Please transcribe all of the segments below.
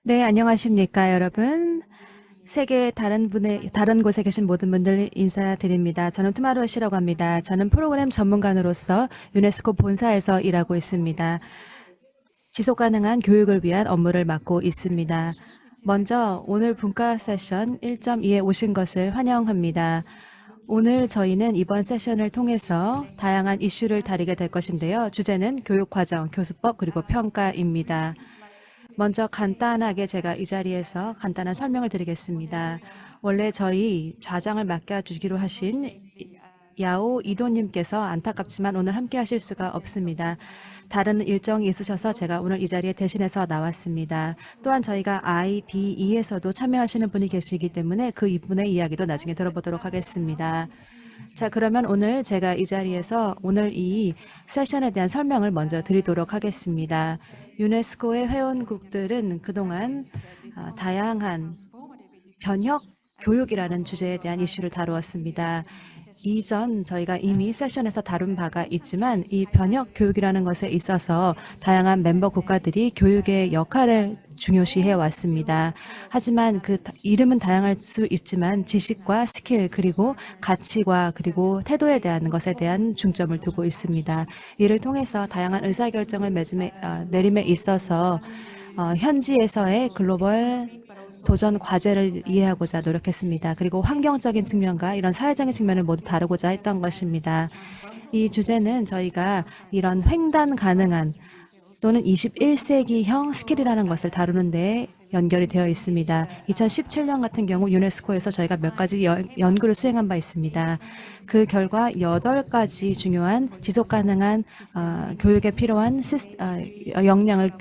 네, 안녕하십니까, 여러분. 세계 다른 곳에 계신 모든 분들 인사드립니다. 저는 투마로시라고 합니다. 저는 프로그램 전문가로서 유네스코 본사에서 일하고 있습니다. 지속 가능한 교육을 위한 업무를 맡고 있습니다. 먼저 오늘 분과 세션 1.2에 오신 것을 환영합니다. 오늘 저희는 이번 세션을 통해서 다양한 이슈를 다루게 될 것인데요. 주제는 교육과정, 교수법, 그리고 평가입니다. 먼저 간단하게 제가 이 자리에서 간단한 설명을 드리겠습니다. 원래 저희 좌장을 맡겨주기로 하신 야오 이도님께서 안타깝지만 오늘 함께 하실 수가 없습니다. 다른 일정이 있으셔서 제가 오늘 이 자리에 대신해서 나왔습니다. 또한 저희가 IBE에서도 참여하시는 분이 계시기 때문에 그 이분의 이야기도 나중에 들어보도록 하겠습니다. 자, 그러면 오늘 제가 이 자리에서 오늘 이 세션에 대한 설명을 먼저 드리도록 하겠습니다. 유네스코의 회원국들은 그동안 다양한 변혁 교육이라는 주제에 대한 이슈를 다루었습니다. 이전 저희가 이미 세션에서 다룬 바가 있지만 이 변혁 교육이라는 것에 있어서 다양한 멤버 국가들이 교육의 역할을 중요시해 왔습니다. 하지만 그 이름은 다양할 수 있지만 지식과 스킬 그리고 가치과 그리고 태도에 대한 것에 대한 중점을 두고 있습니다. 이를 통해서 다양한 의사결정을 내림에 있어서 현지에서의 글로벌 도전 과제를 이해하고자 노력했습니다. 그리고 환경적인 측면과 이런 사회적인 측면을 모두 다루고자 했던 것입니다. 이 주제는 저희가 이런 횡단 가능한 또는 21세기형 스킬이라는 것을 다루는 데 연결이 되어 있습니다. 2017년 같은 경우 유네스코에서 저희가 몇 가지 연구를 수행한 바 있습니다. 그 결과 8가지 중요한 지속 가능한 교육에 필요한 역량을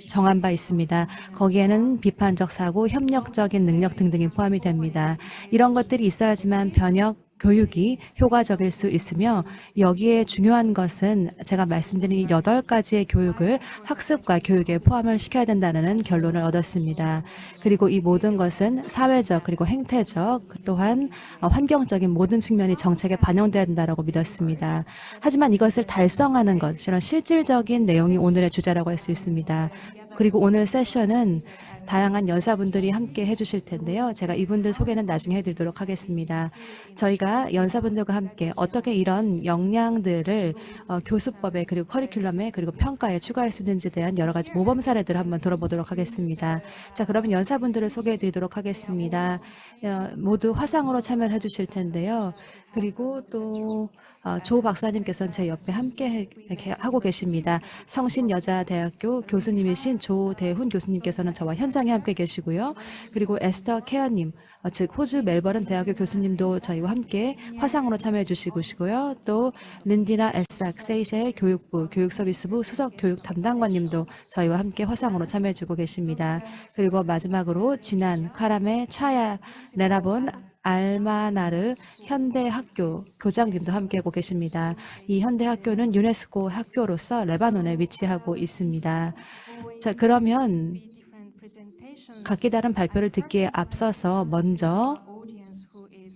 정한 바 있습니다. 거기에는 비판적 사고, 협력적인 능력 등등이 포함이 됩니다. 이런 것들이 있어야지만 변혁 교육이 효과적일 수 있으며 여기에 중요한 것은 제가 말씀드린 8가지의 교육을 학습과 교육에 포함을 시켜야 된다는 결론을 얻었습니다. 그리고 이 모든 것은 사회적 그리고 행태적 또한 환경적인 모든 측면이 정책에 반영돼야 된다고 믿었습니다. 하지만 이것을 달성하는 것, 이런 실질적인 내용이 오늘의 주제라고 할 수 있습니다. 그리고 오늘 세션은 다양한 연사분들이 함께 해주실 텐데요. 제가 이분들 소개는 나중에 해드리도록 하겠습니다. 저희가 연사분들과 함께 어떻게 이런 역량들을 교수법에 그리고 커리큘럼에 그리고 평가에 추가할 수 있는지에 대한 여러 가지 모범 사례들을 한번 들어보도록 하겠습니다. 자, 그러면 연사분들을 소개해드리도록 하겠습니다. 모두 화상으로 참여해 주실 텐데요. 그리고 또 조 박사님께서는 제 옆에 함께 하고 계십니다. 성신여자대학교 교수님이신 조대훈 교수님께서는 저와 현장에 함께 계시고요. 그리고 에스터 케어님, 즉 호주 멜버른 대학교 교수님도 저희와 함께 화상으로 참여해 주시고요. 또 린디나 에삭 세이셸 교육부 교육서비스부 수석 교육 담당관님도 저희와 함께 화상으로 참여해 주고 계십니다. 그리고 마지막으로 지난 카라메 차야 레나본 알마나르 현대학교 교장님도 함께하고 계십니다. 이 현대학교는 유네스코 학교로서 레바논에 위치하고 있습니다. 자, 그러면 각기 다른 발표를 듣기에 앞서서 먼저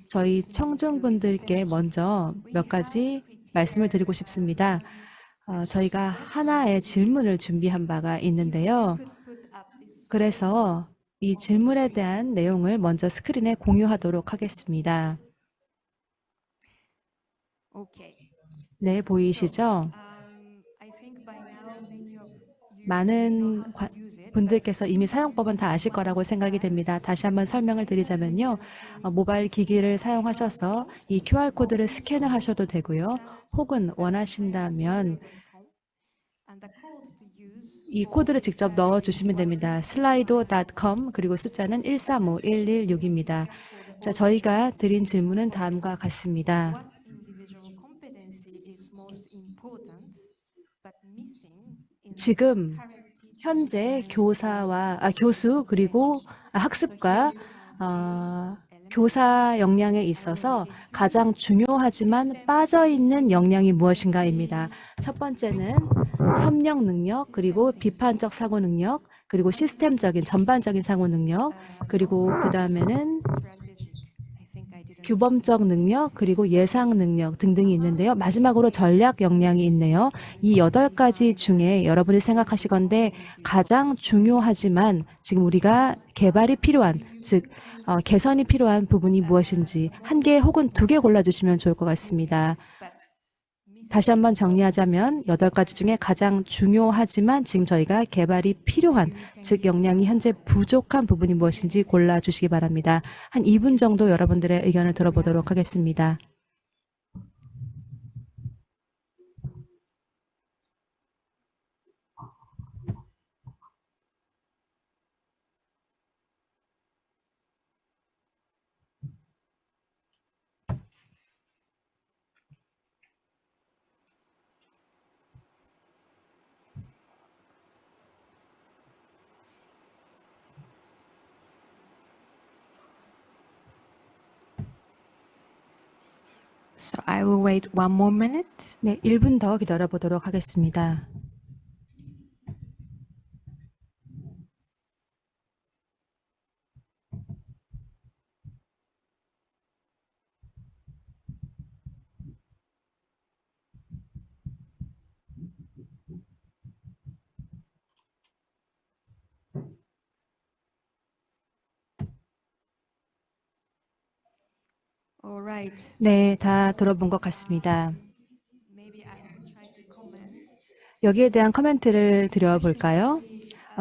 저희 청중분들께 먼저 몇 가지 말씀을 드리고 싶습니다. 저희가 하나의 질문을 준비한 바가 있는데요. 그래서 이 질문에 대한 내용을 먼저 스크린에 공유하도록 하겠습니다. 네, 보이시죠? 많은 분들께서 이미 사용법은 다 아실 거라고 생각이 됩니다. 다시 한번 설명을 드리자면요. 모바일 기기를 사용하셔서 이 QR코드를 스캔을 하셔도 되고요. 혹은 원하신다면 이 코드를 직접 넣어주시면 됩니다. slido.com 그리고 숫자는 135116입니다. 자, 저희가 드린 질문은 다음과 같습니다. 지금 현재 교수 그리고 학습과 교사 역량에 있어서 가장 중요하지만 빠져있는 역량이 무엇인가입니다. 첫 번째는 협력 능력, 그리고 비판적 사고 능력, 그리고 시스템적인 전반적인 사고 능력, 그리고 그 다음에는 규범적 능력, 그리고 예상 능력 등등이 있는데요. 마지막으로 전략 역량이 있네요. 이 8가지 중에 여러분이 생각하시건대 가장 중요하지만 지금 우리가 개발이 필요한, 즉 개선이 필요한 부분이 무엇인지 1개 혹은 2개 골라주시면 좋을 것 같습니다. 다시 한번 정리하자면 8가지 중에 가장 중요하지만 지금 저희가 개발이 필요한, 즉 역량이 현재 부족한 부분이 무엇인지 골라주시기 바랍니다. 한 2분 정도 여러분들의 의견을 들어보도록 하겠습니다. So I will wait one more minute. 네, 1분 더 기다려보도록 하겠습니다. All right. 네, 다 들어본 것 같습니다. Maybe I will try to comment. 여기에 대한 코멘트를 드려볼까요?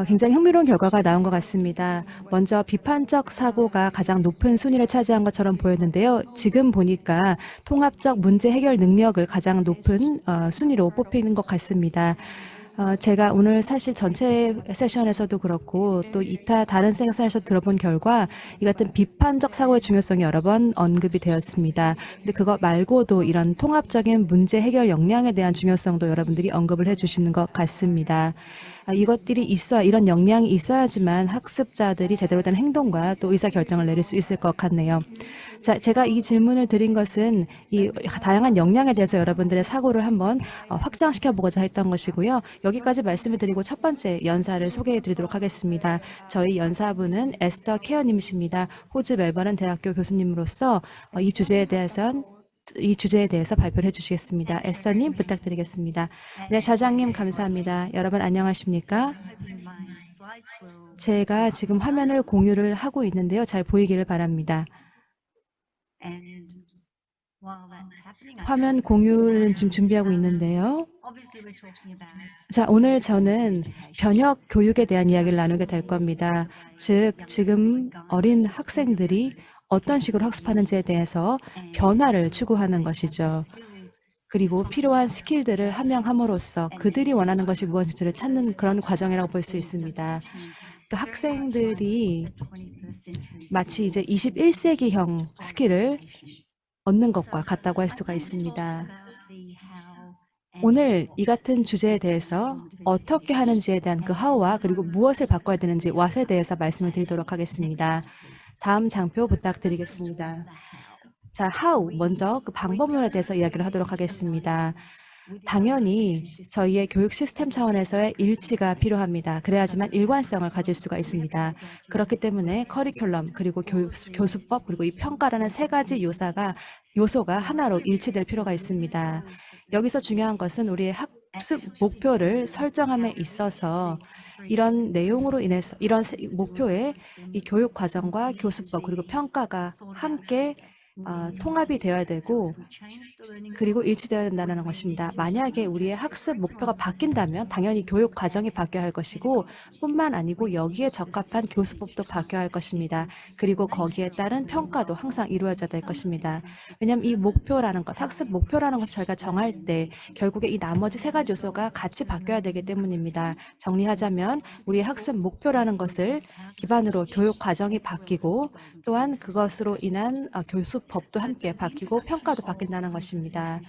굉장히 흥미로운 결과가 나온 것 같습니다. 먼저 비판적 사고가 가장 높은 순위를 차지한 것처럼 보였는데요. 지금 보니까 통합적 문제 해결 능력을 가장 높은 순위로 뽑히는 것 같습니다. 제가 오늘 사실 전체 세션에서도 그렇고 또 이타 다른 세션에서 들어본 결과 이 같은 비판적 사고의 중요성이 여러 번 언급이 되었습니다. 근데 그거 말고도 이런 통합적인 문제 해결 역량에 대한 중요성도 여러분들이 언급을 해주시는 것 같습니다. 이것들이 이런 역량이 있어야지만 학습자들이 제대로 된 행동과 또 의사결정을 내릴 수 있을 것 같네요. 자, 제가 이 질문을 드린 것은 이 다양한 역량에 대해서 여러분들의 사고를 한번 확장시켜 보고자 했던 것이고요. 여기까지 말씀을 드리고 첫 번째 연사를 소개해 드리도록 하겠습니다. 저희 연사분은 에스터 케어님이십니다. 호주 멜버른 대학교 교수님으로서 이 주제에 대해서 발표를 해주시겠습니다. 에스터님 부탁드리겠습니다. 네, 좌장님 감사합니다. 여러분 안녕하십니까? 제가 지금 화면을 공유를 하고 있는데요. 잘 보이기를 바랍니다. 화면 공유를 지금 준비하고 있는데요. 자, 오늘 저는 변혁 교육에 대한 이야기를 나누게 될 겁니다. 즉, 지금 어린 학생들이 어떤 식으로 학습하는지에 대해서 변화를 추구하는 것이죠. 그리고 필요한 스킬들을 함양함으로써 그들이 원하는 것이 무엇인지를 찾는 그런 과정이라고 볼 수 있습니다. 그 학생들이 마치 이제 21세기형 스킬을 얻는 것과 같다고 할 수가 있습니다. 오늘 이 같은 주제에 대해서 어떻게 하는지에 대한 그 how와 그리고 무엇을 바꿔야 되는지 what에 대해서 말씀을 드리도록 하겠습니다. 다음 장표 부탁드리겠습니다. 자, how 먼저 그 방법론에 대해서 이야기를 하도록 하겠습니다. 당연히 저희의 교육 시스템 차원에서의 일치가 필요합니다. 그래야지만 일관성을 가질 수가 있습니다. 그렇기 때문에 커리큘럼 그리고 교수법 그리고 이 평가라는 3가지 요소가 하나로 일치될 필요가 있습니다. 여기서 중요한 것은 우리의 학습 목표를 설정함에 있어서 이런 내용으로 인해서 이런 목표에 이 교육 과정과 교수법 그리고 평가가 함께 통합이 되어야 되고 그리고 일치되어야 된다는 것입니다. 만약에 우리의 학습 목표가 바뀐다면 당연히 교육 과정이 바뀌어야 할 것이고 뿐만 아니고 여기에 적합한 교수법도 바뀌어야 할 것입니다. 그리고 거기에 따른 평가도 항상 이루어져야 될 것입니다. 왜냐하면 이 목표라는 것, 학습 목표라는 것을 저희가 정할 때 결국에 이 나머지 3가지 요소가 같이 바뀌어야 되기 때문입니다. 정리하자면 우리의 학습 목표라는 것을 기반으로 교육 과정이 바뀌고 또한 그것으로 인한 교수법도 함께 바뀌고 평가도 바뀐다는 것입니다.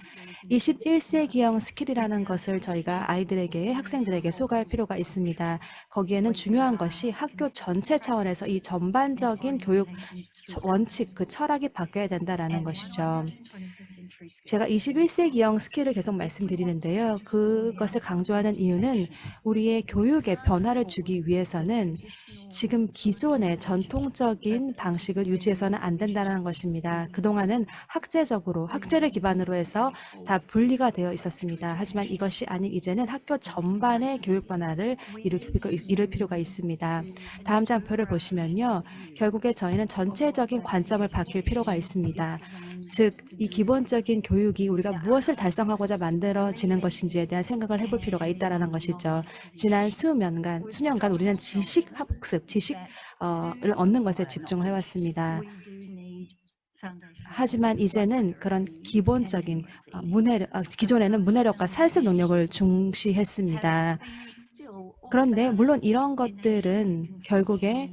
21세기형 스킬이라는 것을 저희가 아이들에게, 학생들에게 소개할 필요가 있습니다. 거기에는 중요한 것이 학교 전체 차원에서 이 전반적인 교육 원칙, 그 철학이 바뀌어야 된다는 것이죠. 제가 21세기형 스킬을 계속 말씀드리는데요. 그것을 강조하는 이유는 우리의 교육에 변화를 주기 위해서는 지금 기존의 전통적인 방식을 유지해서는 안 된다는 것입니다. 그동안은 학제를 기반으로 해서 다 분리가 되어 있었습니다. 하지만 이것이 아닌 이제는 학교 전반의 교육 변화를 이룰 필요가 있습니다. 다음 장표를 보시면요. 결국에 저희는 전체적인 관점을 바뀔 필요가 있습니다. 즉, 이 기본적인 교육이 우리가 무엇을 달성하고자 만들어지는 것인지에 대한 생각을 해볼 필요가 있다는 것이죠. 지난 수년간 우리는 지식을 얻는 것에 집중을 해왔습니다. 하지만 이제는 그런 기본적인 기존에는 문해력과 사회적 능력을 중시했습니다. 그런데 물론 이런 것들은 결국에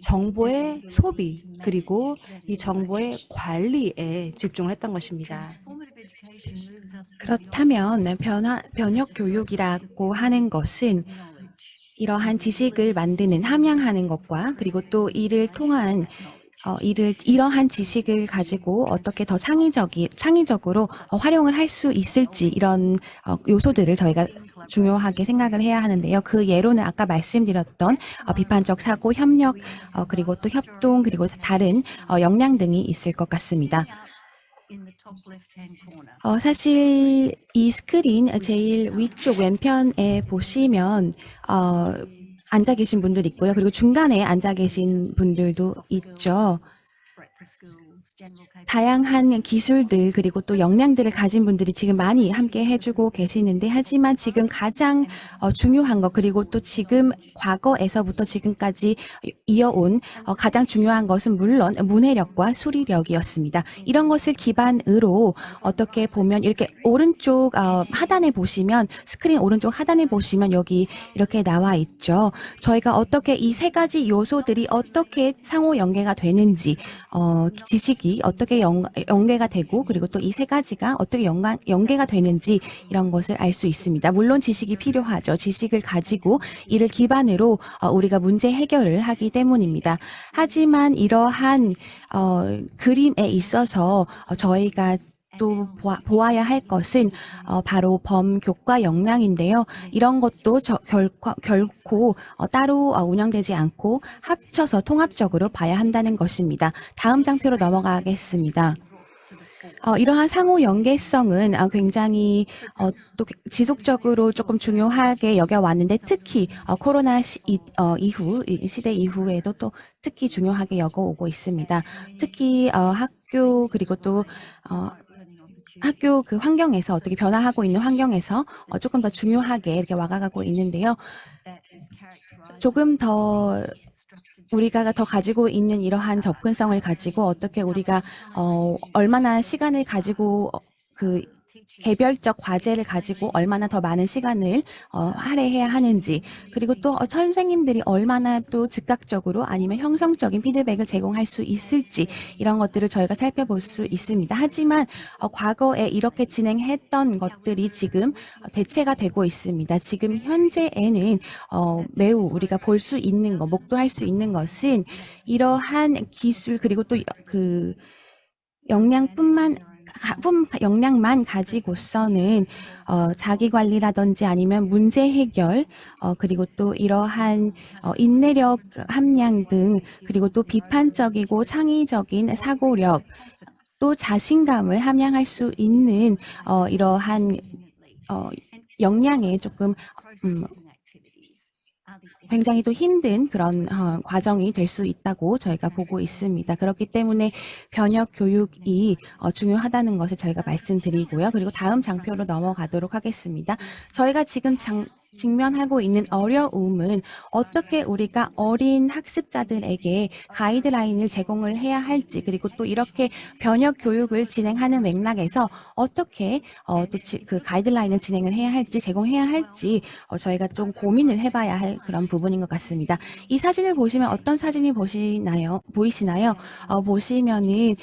정보의 소비 그리고 이 정보의 관리에 집중을 했던 것입니다. 그렇다면 변혁 교육이라고 하는 것은 이러한 지식을 만드는, 함양하는 것과 그리고 또 이를 통한 이러한 지식을 가지고 어떻게 더 창의적으로 활용을 할 수 있을지 이런 요소들을 저희가 중요하게 생각을 해야 하는데요. 그 예로는 아까 말씀드렸던 비판적 사고, 협력, 그리고 또 협동, 그리고 다른 역량 등이 있을 것 같습니다. 사실 이 스크린 제일 위쪽 왼편에 보시면 앉아 계신 분들 있고요. 그리고 중간에 앉아 계신 분들도 있죠. 다양한 기술들 그리고 또 역량들을 가진 분들이 지금 많이 함께 해주고 계시는데 하지만 지금 가장 중요한 것 그리고 또 지금 과거에서부터 지금까지 이어온 가장 중요한 것은 물론 문해력과 수리력이었습니다. 이런 것을 기반으로 어떻게 보면 이렇게 오른쪽 하단에 보시면 스크린 오른쪽 하단에 보시면 여기 이렇게 나와 있죠. 저희가 어떻게 이 세 가지 요소들이 어떻게 상호 연계가 되는지 지식이 어떻게 연계가 되고 그리고 또 이 세 가지가 어떻게 연계가 되는지 이런 것을 알 수 있습니다. 물론 지식이 필요하죠. 지식을 가지고 이를 기반으로 우리가 문제 해결을 하기 때문입니다. 하지만 이러한 그림에 있어서 저희가 또 보아야 할 것은 바로 범교과 역량인데요. 이런 것도 결코 따로 운영되지 않고 합쳐서 통합적으로 봐야 한다는 것입니다. 다음 장표로 넘어가겠습니다. 이러한 상호 연계성은 굉장히 또 지속적으로 조금 중요하게 여겨왔는데 특히 코로나 시대 이후에도 또 특히 중요하게 여겨오고 있습니다. 특히 학교 그리고 또 학교 그 환경에서 어떻게 변화하고 있는 환경에서 조금 더 중요하게 이렇게 와가고 있는데요. 조금 더 우리가 더 가지고 있는 이러한 접근성을 가지고 어떻게 우리가 얼마나 시간을 가지고 그 개별적 과제를 가지고 얼마나 더 많은 시간을 할애해야 하는지 그리고 또 선생님들이 얼마나 또 즉각적으로 아니면 형성적인 피드백을 제공할 수 있을지 이런 것들을 저희가 살펴볼 수 있습니다. 하지만 과거에 이렇게 진행했던 것들이 지금 대체가 되고 있습니다. 지금 현재에는 매우 우리가 볼 수 있는 것, 목도할 수 있는 것은 이러한 기술 그리고 또 그 역량만 가지고서는 자기 관리라든지 아니면 문제 해결 그리고 또 이러한 인내력 함량 등 그리고 또 비판적이고 창의적인 사고력 또 자신감을 함양할 수 있는 이러한 역량에 조금 굉장히 또 힘든 그런 과정이 될 수 있다고 저희가 보고 있습니다. 그렇기 때문에 변혁 교육이 중요하다는 것을 저희가 말씀드리고요. 그리고 다음 장표로 넘어가도록 하겠습니다. 저희가 지금 직면하고 있는 어려움은 어떻게 우리가 어린 학습자들에게 가이드라인을 제공을 해야 할지 그리고 또 이렇게 변혁 교육을 진행하는 맥락에서 어떻게 또 그 가이드라인을 진행을 해야 할지 제공해야 할지 저희가 좀 고민을 해봐야 할 그런 부분인 것 같습니다. 이 사진을 보시면 어떤 사진이 보이시나요? 보시면은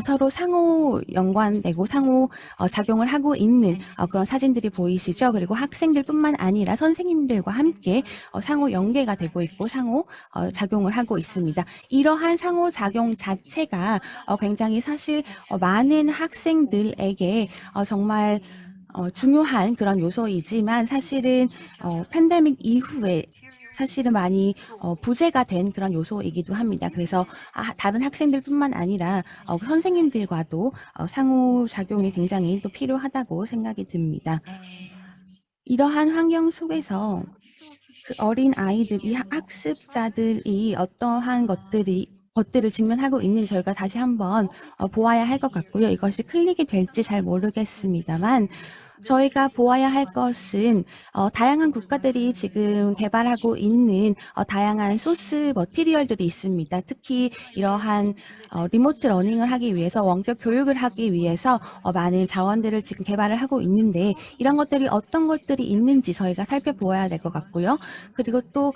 서로 상호 연관되고 상호 작용을 하고 있는 그런 사진들이 보이시죠? 그리고 학생들뿐만 아니라 선생님들과 함께 상호 연계가 되고 있고 상호 작용을 하고 있습니다. 이러한 상호 작용 자체가 굉장히 사실 많은 학생들에게 정말 중요한 그런 요소이지만 사실은 팬데믹 이후에 사실은 많이 부재가 된 그런 요소이기도 합니다. 그래서 다른 학생들뿐만 아니라 선생님들과도 상호작용이 굉장히 또 필요하다고 생각이 듭니다. 이러한 환경 속에서 그 어린 아이들, 이 학습자들이 어떠한 것들을 직면하고 있는지 저희가 다시 한번 보아야 할 것 같고요. 이것이 클릭이 될지 잘 모르겠습니다만 저희가 보아야 할 것은 다양한 국가들이 지금 개발하고 있는 다양한 소스 머티리얼들이 있습니다. 특히 이러한 리모트 러닝을 하기 위해서 원격 교육을 하기 위해서 많은 자원들을 지금 개발을 하고 있는데 이런 것들이 어떤 것들이 있는지 저희가 살펴보아야 될 것 같고요. 그리고 또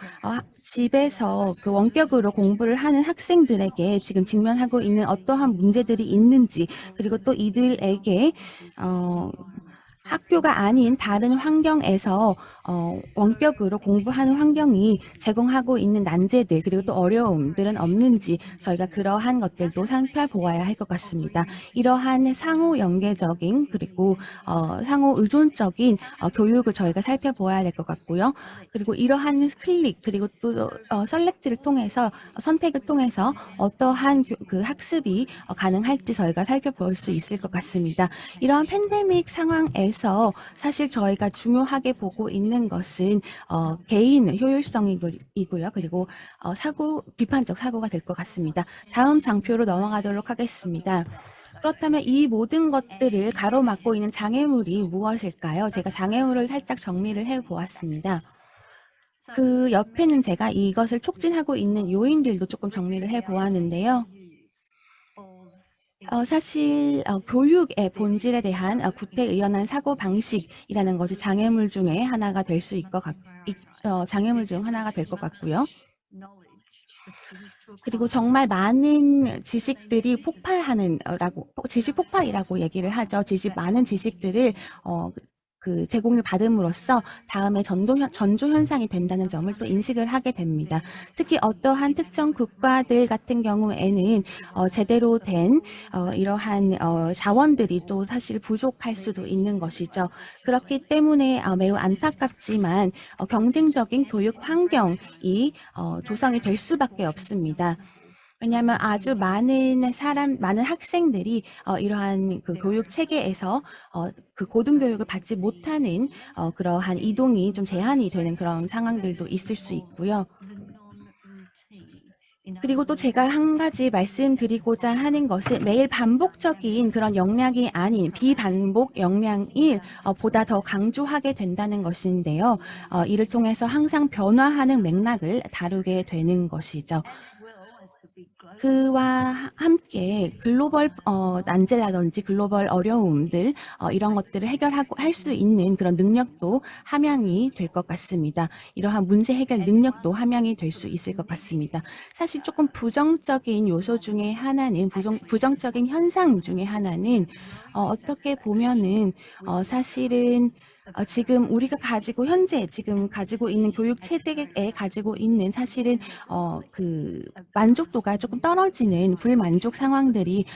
집에서 그 원격으로 공부를 하는 학생들에게 지금 직면하고 있는 어떠한 문제들이 있는지 그리고 또 이들에게 학교가 아닌 다른 환경에서 원격으로 공부하는 환경이 제공하고 있는 난제들 그리고 또 어려움들은 없는지 저희가 그러한 것들도 살펴보아야 할 것 같습니다. 이러한 상호 연계적인 그리고 상호 의존적인 교육을 저희가 살펴보아야 될 것 같고요. 그리고 이러한 클릭 그리고 또 셀렉트를 통해서 선택을 통해서 어떠한 그 학습이 가능할지 저희가 살펴볼 수 있을 것 같습니다. 이러한 팬데믹 상황에서 사실 저희가 중요하게 보고 있는 것은 개인 효율성이고요. 그리고 비판적 사고가 될 것 같습니다. 다음 장표로 넘어가도록 하겠습니다. 그렇다면 이 모든 것들을 가로막고 있는 장애물이 무엇일까요? 제가 장애물을 살짝 정리를 해보았습니다. 그 옆에는 제가 이것을 촉진하고 있는 요인들도 조금 정리를 해보았는데요. 사실 교육의 본질에 대한 구태의연한 사고 방식이라는 것이 장애물 중에 하나가 될 수 장애물 중 하나가 될 것 같고요. 그리고 정말 많은 지식들이 지식 폭발이라고 얘기를 하죠. 많은 지식들을 그 제공을 받음으로써 다음에 전조 현상이 된다는 점을 또 인식을 하게 됩니다. 특히 어떠한 특정 국가들 같은 경우에는 제대로 된 이러한 자원들이 또 사실 부족할 수도 있는 것이죠. 그렇기 때문에 매우 안타깝지만 경쟁적인 교육 환경이 조성이 될 수밖에 없습니다. 왜냐하면 아주 많은 학생들이 이러한 그 교육 체계에서 그 고등교육을 받지 못하는 그러한 이동이 좀 제한이 되는 그런 상황들도 있을 수 있고요. 그리고 또 제가 한 가지 말씀드리고자 하는 것은 매일 반복적인 그런 역량이 아닌 비반복 역량일 보다 더 강조하게 된다는 것인데요. 이를 통해서 항상 변화하는 맥락을 다루게 되는 것이죠. 그와 함께 글로벌 난제라든지 글로벌 어려움들 이런 것들을 해결하고 할 수 있는 그런 능력도 함양이 될 것 같습니다. 이러한 문제 해결 능력도 함양이 될 수 있을 것 같습니다. 사실 조금 부정적인 요소 중에 하나는 부정적인 현상 중에 하나는 어떻게 보면은 사실은 지금 우리가 현재 가지고 있는 교육 체제에 가지고 있는 사실은 그 만족도가 조금 떨어지는 불만족 상황들이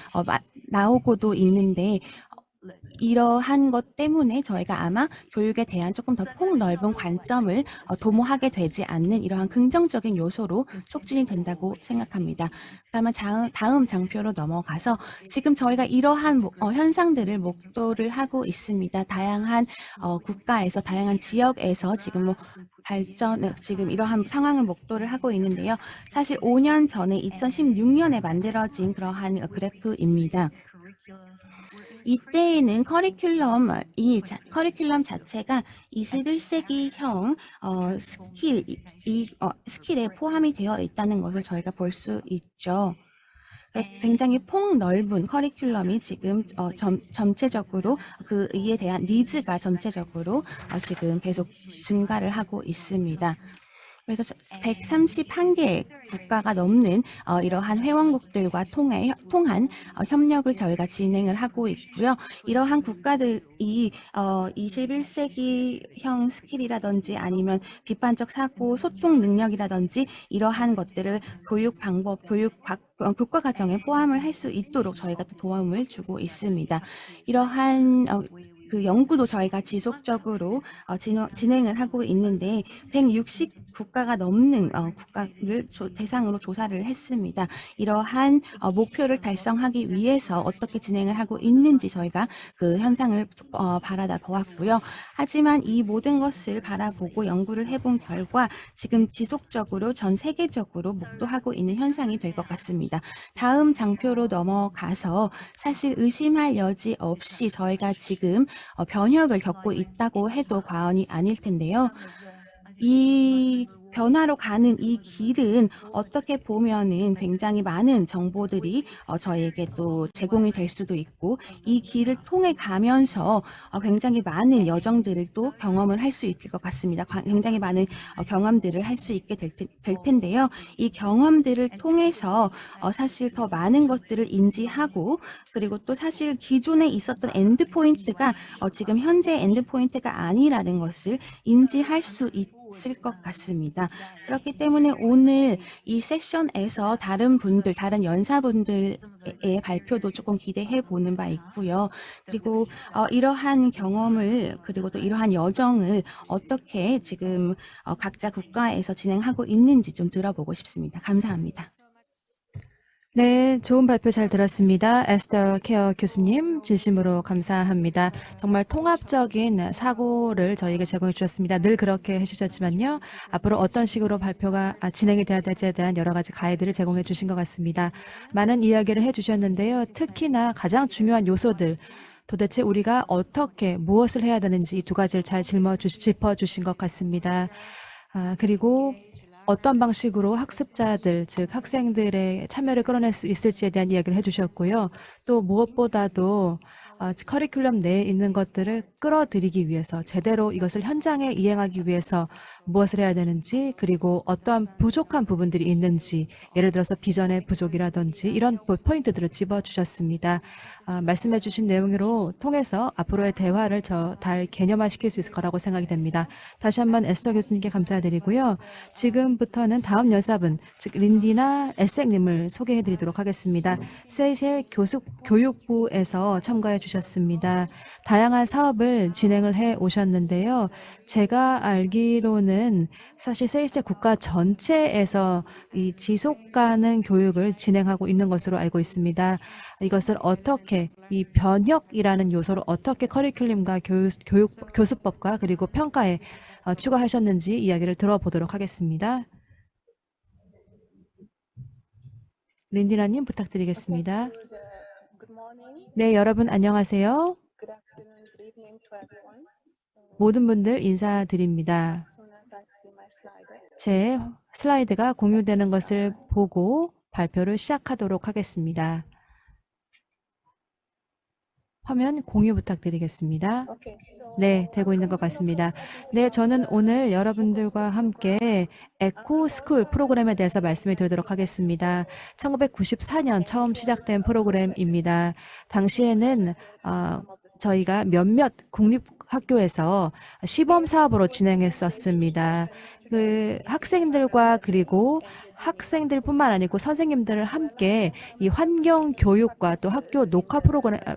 나오고도 있는데 이러한 것 때문에 저희가 아마 교육에 대한 조금 더 폭넓은 관점을 도모하게 되지 않는 이러한 긍정적인 요소로 촉진이 된다고 생각합니다. 다음 장표로 넘어가서 지금 저희가 이러한 현상들을 목도를 하고 있습니다. 다양한 국가에서 다양한 지역에서 지금 지금 이러한 상황을 목도를 하고 있는데요. 사실 5년 전에 2016년에 만들어진 그러한 그래프입니다. 이때에는 커리큘럼 자체가 21세기형 스킬에 포함이 되어 있다는 것을 저희가 볼 수 있죠. 굉장히 폭넓은 커리큘럼이 지금 전체적으로 이에 대한 니즈가 전체적으로 지금 계속 증가를 하고 있습니다. 그래서 131개 국가가 넘는 이러한 회원국들과 통한 협력을 저희가 진행을 하고 있고요. 이러한 국가들이 21세기형 스킬이라든지 아니면 비판적 사고, 소통 능력이라든지 이러한 것들을 교과 과정에 포함을 할 수 있도록 저희가 또 도움을 주고 있습니다. 이러한 그 연구도 저희가 지속적으로 진행을 하고 있는데 160국가가 넘는 국가를 대상으로 조사를 했습니다. 이러한 목표를 달성하기 위해서 어떻게 진행을 하고 있는지 저희가 그 현상을 바라다 보았고요. 하지만 이 모든 것을 바라보고 연구를 해본 결과 지금 지속적으로 전 세계적으로 목도하고 있는 현상이 될 것 같습니다. 다음 장표로 넘어가서 사실 의심할 여지 없이 저희가 지금 변혁을 겪고 있다고 해도 과언이 아닐 텐데요. 이 변화로 가는 이 길은 어떻게 보면은 굉장히 많은 정보들이 저희에게 또 제공이 될 수도 있고 이 길을 통해 가면서 굉장히 많은 여정들을 또 경험을 할 수 있을 것 같습니다. 굉장히 많은 경험들을 할 수 있게 될 텐데요. 이 경험들을 통해서 사실 더 많은 것들을 인지하고 그리고 또 사실 기존에 있었던 엔드포인트가 지금 현재 엔드포인트가 아니라는 것을 인지할 수 있을 것 같습니다. 그렇기 때문에 오늘 이 세션에서 다른 연사분들의 발표도 조금 기대해 보는 바 있고요. 그리고 이러한 경험을 그리고 또 이러한 여정을 어떻게 지금 각자 국가에서 진행하고 있는지 좀 들어보고 싶습니다. 감사합니다. 네, 좋은 발표 잘 들었습니다. 에스더 케어 교수님, 진심으로 감사합니다. 정말 통합적인 사고를 저희에게 제공해 주셨습니다. 늘 그렇게 해주셨지만요. 앞으로 어떤 식으로 발표가 진행이 돼야 될지에 대한 여러 가지 가이드를 제공해 주신 것 같습니다. 많은 이야기를 해주셨는데요. 특히나 가장 중요한 요소들, 도대체 우리가 어떻게 무엇을 해야 되는지 이 두 가지를 잘 짚어주신 것 같습니다. 그리고 어떤 방식으로 학습자들, 즉 학생들의 참여를 끌어낼 수 있을지에 대한 이야기를 해주셨고요. 또 무엇보다도 커리큘럼 내에 있는 것들을 끌어들이기 위해서 제대로 이것을 현장에 이행하기 위해서 무엇을 해야 되는지 그리고 어떠한 부족한 부분들이 있는지 예를 들어서 비전의 부족이라든지 이런 포인트들을 집어주셨습니다. 말씀해 주신 내용으로 통해서 앞으로의 대화를 잘 개념화시킬 수 있을 거라고 생각이 됩니다. 다시 한번 에스더 교수님께 감사드리고요. 지금부터는 다음 연사분, 즉 린디나 에섹님을 소개해 드리도록 하겠습니다. 세이셸 교육부에서 참가해 주셨습니다. 다양한 사업을 진행을 해 오셨는데요. 제가 알기로는 사실 세이셸 국가 전체에서 이 지속 가능 교육을 진행하고 있는 것으로 알고 있습니다. 이것을 어떻게 이 변혁이라는 요소를 어떻게 커리큘럼과 교수법과 그리고 평가에 추가하셨는지 이야기를 들어보도록 하겠습니다. 린디나님 부탁드리겠습니다. 네, 여러분 안녕하세요. 모든 분들 인사드립니다. 제 슬라이드가 공유되는 것을 보고 발표를 시작하도록 하겠습니다. 화면 공유 부탁드리겠습니다. 네, 되고 있는 것 같습니다. 네, 저는 오늘 여러분들과 함께 에코스쿨 프로그램에 대해서 말씀을 드리도록 하겠습니다. 1994년 처음 시작된 프로그램입니다. 당시에는 저희가 몇몇 국립학교에서 시범 사업으로 진행했었습니다. 그 학생들과 그리고 학생들뿐만 아니고 선생님들을 함께 이 환경 교육과 또 학교 녹화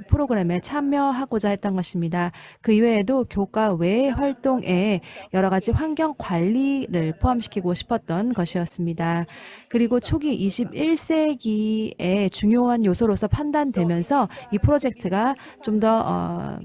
프로그램에 참여하고자 했던 것입니다. 그 이외에도 교과 외 활동에 여러 가지 환경 관리를 포함시키고 싶었던 것이었습니다. 그리고 초기 21세기의 중요한 요소로서 판단되면서 이 프로젝트가 좀 더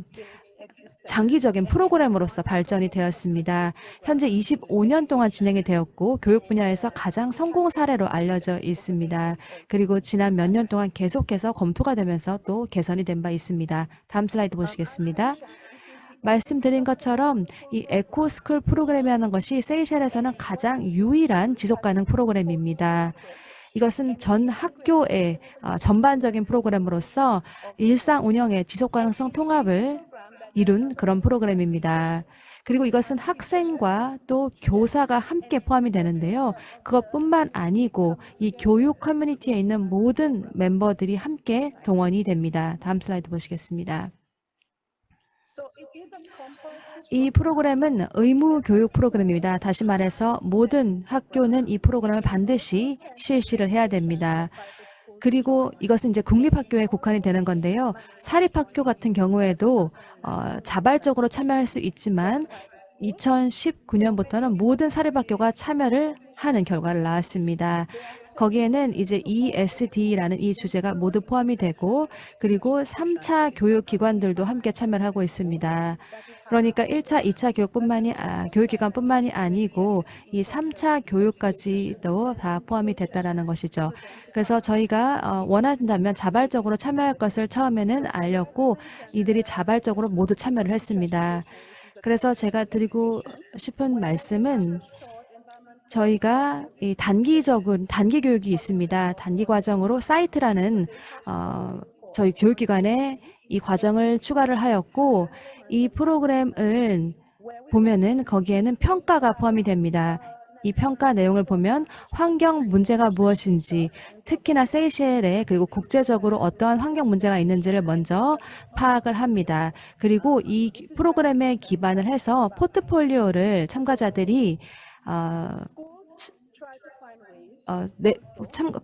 장기적인 프로그램으로서 발전이 되었습니다. 현재 25년 동안 진행이 되었고 교육 분야에서 가장 성공 사례로 알려져 있습니다. 그리고 지난 몇 년 동안 계속해서 검토가 되면서 또 개선이 된 바 있습니다. 다음 슬라이드 보시겠습니다. 말씀드린 것처럼 이 에코스쿨 프로그램이라는 것이 세이셸에서는 가장 유일한 지속가능 프로그램입니다. 이것은 전 학교의 전반적인 프로그램으로서 일상 운영의 지속가능성 통합을 이룬 그런 프로그램입니다. 그리고 이것은 학생과 또 교사가 함께 포함이 되는데요. 그것뿐만 아니고 이 교육 커뮤니티에 있는 모든 멤버들이 함께 동원이 됩니다. 다음 슬라이드 보시겠습니다. 이 프로그램은 의무 교육 프로그램입니다. 다시 말해서 모든 학교는 이 프로그램을 반드시 실시를 해야 됩니다. 그리고 이것은 이제 국립학교에 국한이 되는 건데요. 사립학교 같은 경우에도 자발적으로 참여할 수 있지만 2019년부터는 모든 사립학교가 참여를 하는 결과를 낳았습니다. 거기에는 이제 ESD라는 이 주제가 모두 포함이 되고 그리고 3차 교육기관들도 함께 참여를 하고 있습니다. 그러니까 1차, 2차 교육기관뿐만이 아니고 이 3차 교육까지도 다 포함이 됐다라는 것이죠. 그래서 저희가 원한다면 자발적으로 참여할 것을 처음에는 알렸고 이들이 자발적으로 모두 참여를 했습니다. 그래서 제가 드리고 싶은 말씀은 저희가 이 단기 교육이 있습니다. 단기 과정으로 사이트라는 저희 교육기관에 이 과정을 추가를 하였고 이 프로그램을 보면은 거기에는 평가가 포함이 됩니다. 이 평가 내용을 보면 환경 문제가 무엇인지 특히나 세이셸에 그리고 국제적으로 어떠한 환경 문제가 있는지를 먼저 파악을 합니다. 그리고 이 프로그램에 기반을 해서 포트폴리오를 참가자들이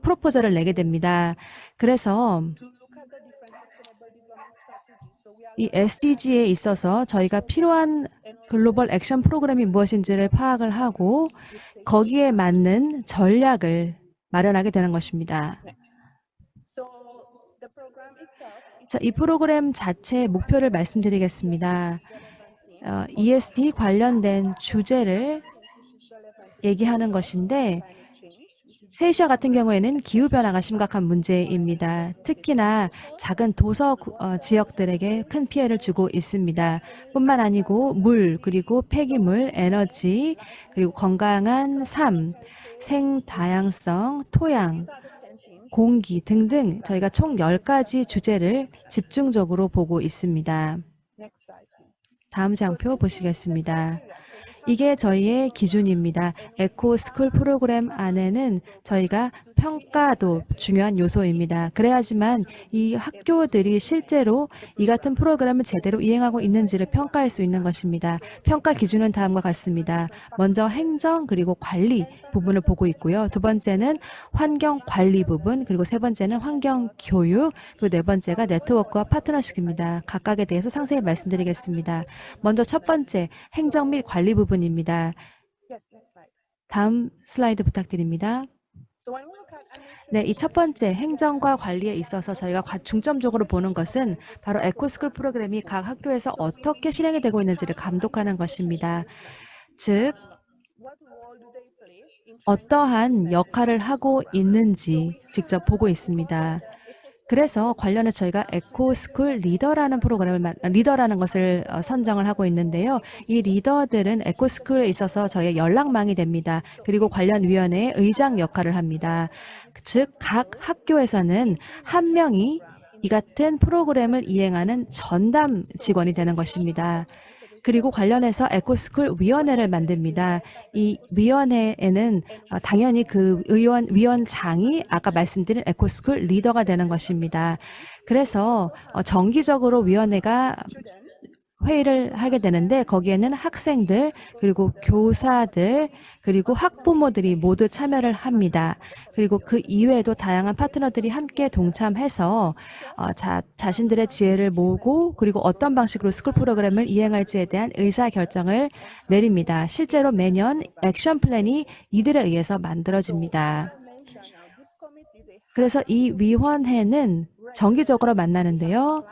프로포저를 내게 됩니다. 그래서 이 SDG에 있어서 저희가 필요한 글로벌 액션 프로그램이 무엇인지를 파악을 하고 거기에 맞는 전략을 마련하게 되는 것입니다. 자, 이 프로그램 자체의 목표를 말씀드리겠습니다. ESD 관련된 주제를 얘기하는 것인데 세이셸 같은 경우에는 기후변화가 심각한 문제입니다. 특히나 작은 도서 지역들에게 큰 피해를 주고 있습니다. 뿐만 아니고 물, 그리고 폐기물, 에너지, 그리고 건강한 삶, 생다양성, 토양, 공기 등등 저희가 총 10가지 주제를 집중적으로 보고 있습니다. 다음 장표 보시겠습니다. 이게 저희의 기준입니다. 에코스쿨 프로그램 안에는 저희가 평가도 중요한 요소입니다. 그래야지만 이 학교들이 실제로 이 같은 프로그램을 제대로 이행하고 있는지를 평가할 수 있는 것입니다. 평가 기준은 다음과 같습니다. 먼저 행정 그리고 관리 부분을 보고 있고요. 두 번째는 환경 관리 부분, 그리고 세 번째는 환경 교육, 그리고 네 번째가 네트워크와 파트너십입니다. 각각에 대해서 상세히 말씀드리겠습니다. 먼저 첫 번째 행정 및 관리 부분입니다. 다음 슬라이드 부탁드립니다. 네, 이 첫 번째 행정과 관리에 있어서 저희가 중점적으로 보는 것은 바로 에코스쿨 프로그램이 각 학교에서 어떻게 실행이 되고 있는지를 감독하는 것입니다. 즉, 어떠한 역할을 하고 있는지 직접 보고 있습니다. 그래서 관련해서 저희가 에코스쿨 리더라는 리더라는 것을 선정을 하고 있는데요. 이 리더들은 에코스쿨에 있어서 저희의 연락망이 됩니다. 그리고 관련 위원회의 의장 역할을 합니다. 즉, 각 학교에서는 한 명이 이 같은 프로그램을 이행하는 전담 직원이 되는 것입니다. 그리고 관련해서 에코스쿨 위원회를 만듭니다. 이 위원회에는 당연히 그 위원장이 아까 말씀드린 에코스쿨 리더가 되는 것입니다. 그래서 정기적으로 위원회가 회의를 하게 되는데 거기에는 학생들 그리고 교사들 그리고 학부모들이 모두 참여를 합니다. 그리고 그 이외에도 다양한 파트너들이 함께 동참해서 자신들의 지혜를 모으고 그리고 어떤 방식으로 스쿨 프로그램을 이행할지에 대한 의사결정을 내립니다. 실제로 매년 액션 플랜이 이들에 의해서 만들어집니다. 그래서 이 위원회는 정기적으로 만나는데요.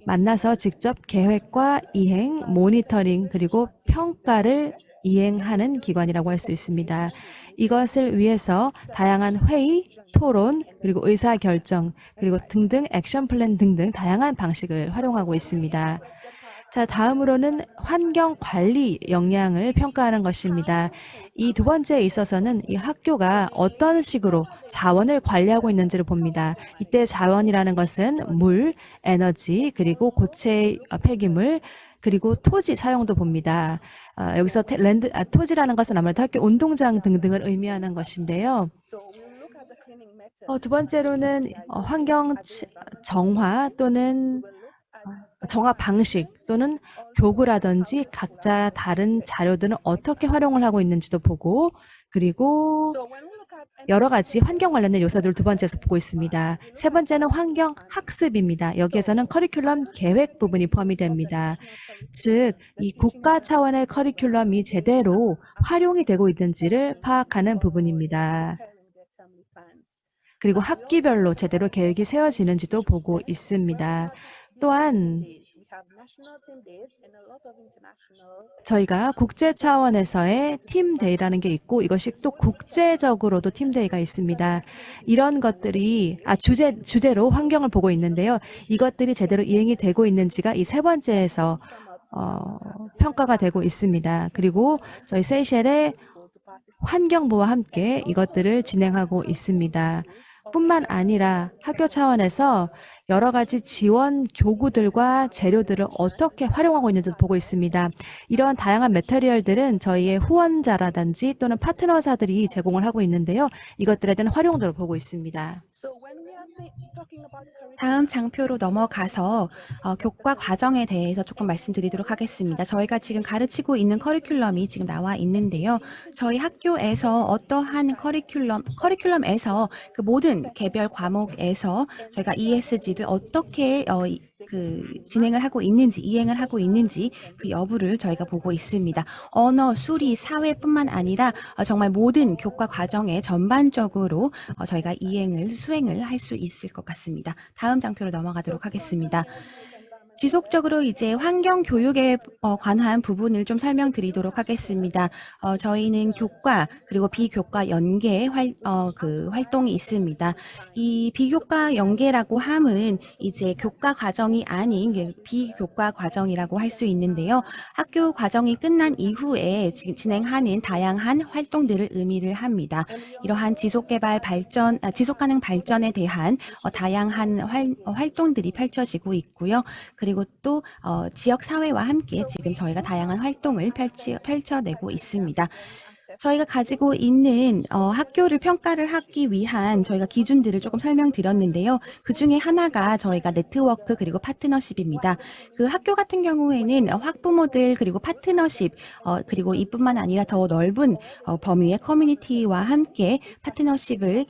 만나서 직접 계획과 이행, 모니터링, 그리고 평가를 이행하는 기관이라고 할 수 있습니다. 이것을 위해서 다양한 회의, 토론, 그리고 의사결정, 그리고 등등 액션 플랜 등등 다양한 방식을 활용하고 있습니다. 자, 다음으로는 환경 관리 역량을 평가하는 것입니다. 이 두 번째에 있어서는 이 학교가 어떤 식으로 자원을 관리하고 있는지를 봅니다. 이때 자원이라는 것은 물, 에너지, 그리고 고체 폐기물, 그리고 토지 사용도 봅니다. 여기서 토지라는 것은 아무래도 학교 운동장 등등을 의미하는 것인데요. 두 번째로는 환경 정화 또는 정화 방식 또는 교구라든지 각자 다른 자료들은 어떻게 활용을 하고 있는지도 보고 그리고 여러 가지 환경 관련된 요소들을 두 번째에서 보고 있습니다. 세 번째는 환경 학습입니다. 여기에서는 커리큘럼 계획 부분이 포함이 됩니다. 즉, 이 국가 차원의 커리큘럼이 제대로 활용이 되고 있는지를 파악하는 부분입니다. 그리고 학기별로 제대로 계획이 세워지는지도 보고 있습니다. 또한 저희가 국제 차원에서의 팀데이라는 게 있고 이것이 또 국제적으로도 팀데이가 있습니다. 이런 것들이 주제로 환경을 보고 있는데요. 이것들이 제대로 이행이 되고 있는지가 이 세 번째에서 평가가 되고 있습니다. 그리고 저희 세이셸의 환경부와 함께 이것들을 진행하고 있습니다. 뿐만 아니라 학교 차원에서 여러 가지 지원 교구들과 재료들을 어떻게 활용하고 있는지도 보고 있습니다. 이런 다양한 매터리얼들은 저희의 후원자라든지 또는 파트너사들이 제공을 하고 있는데요. 이것들에 대한 활용도를 보고 있습니다. 다음 장표로 넘어가서 교과 과정에 대해서 조금 말씀드리도록 하겠습니다. 저희가 지금 가르치고 있는 커리큘럼이 지금 나와 있는데요. 저희 학교에서 어떠한 커리큘럼에서 그 모든 개별 과목에서 저희가 ESG를 어떻게 진행을 하고 있는지, 이행을 하고 있는지 그 여부를 저희가 보고 있습니다. 언어, 수리, 사회뿐만 아니라 정말 모든 교과 과정에 전반적으로 저희가 수행을 할 수 있을 것 같습니다. 다음 장표로 넘어가도록 하겠습니다. 지속적으로 이제 환경 교육에 관한 부분을 좀 설명드리도록 하겠습니다. 저희는 교과 그리고 비교과 연계 활동이 있습니다. 이 비교과 연계라고 함은 이제 교과 과정이 아닌 비교과 과정이라고 할 수 있는데요. 학교 과정이 끝난 이후에 진행하는 다양한 활동들을 의미를 합니다. 이러한 지속가능 발전에 대한 다양한 활동들이 펼쳐지고 있고요. 그리고 또 지역 사회와 함께 지금 저희가 다양한 활동을 펼쳐내고 있습니다. 저희가 가지고 있는 학교를 평가를 하기 위한 저희가 기준들을 조금 설명드렸는데요. 그 중에 하나가 저희가 네트워크 그리고 파트너십입니다. 그 학교 같은 경우에는 학부모들 그리고 파트너십 그리고 이뿐만 아니라 더 넓은 범위의 커뮤니티와 함께 파트너십을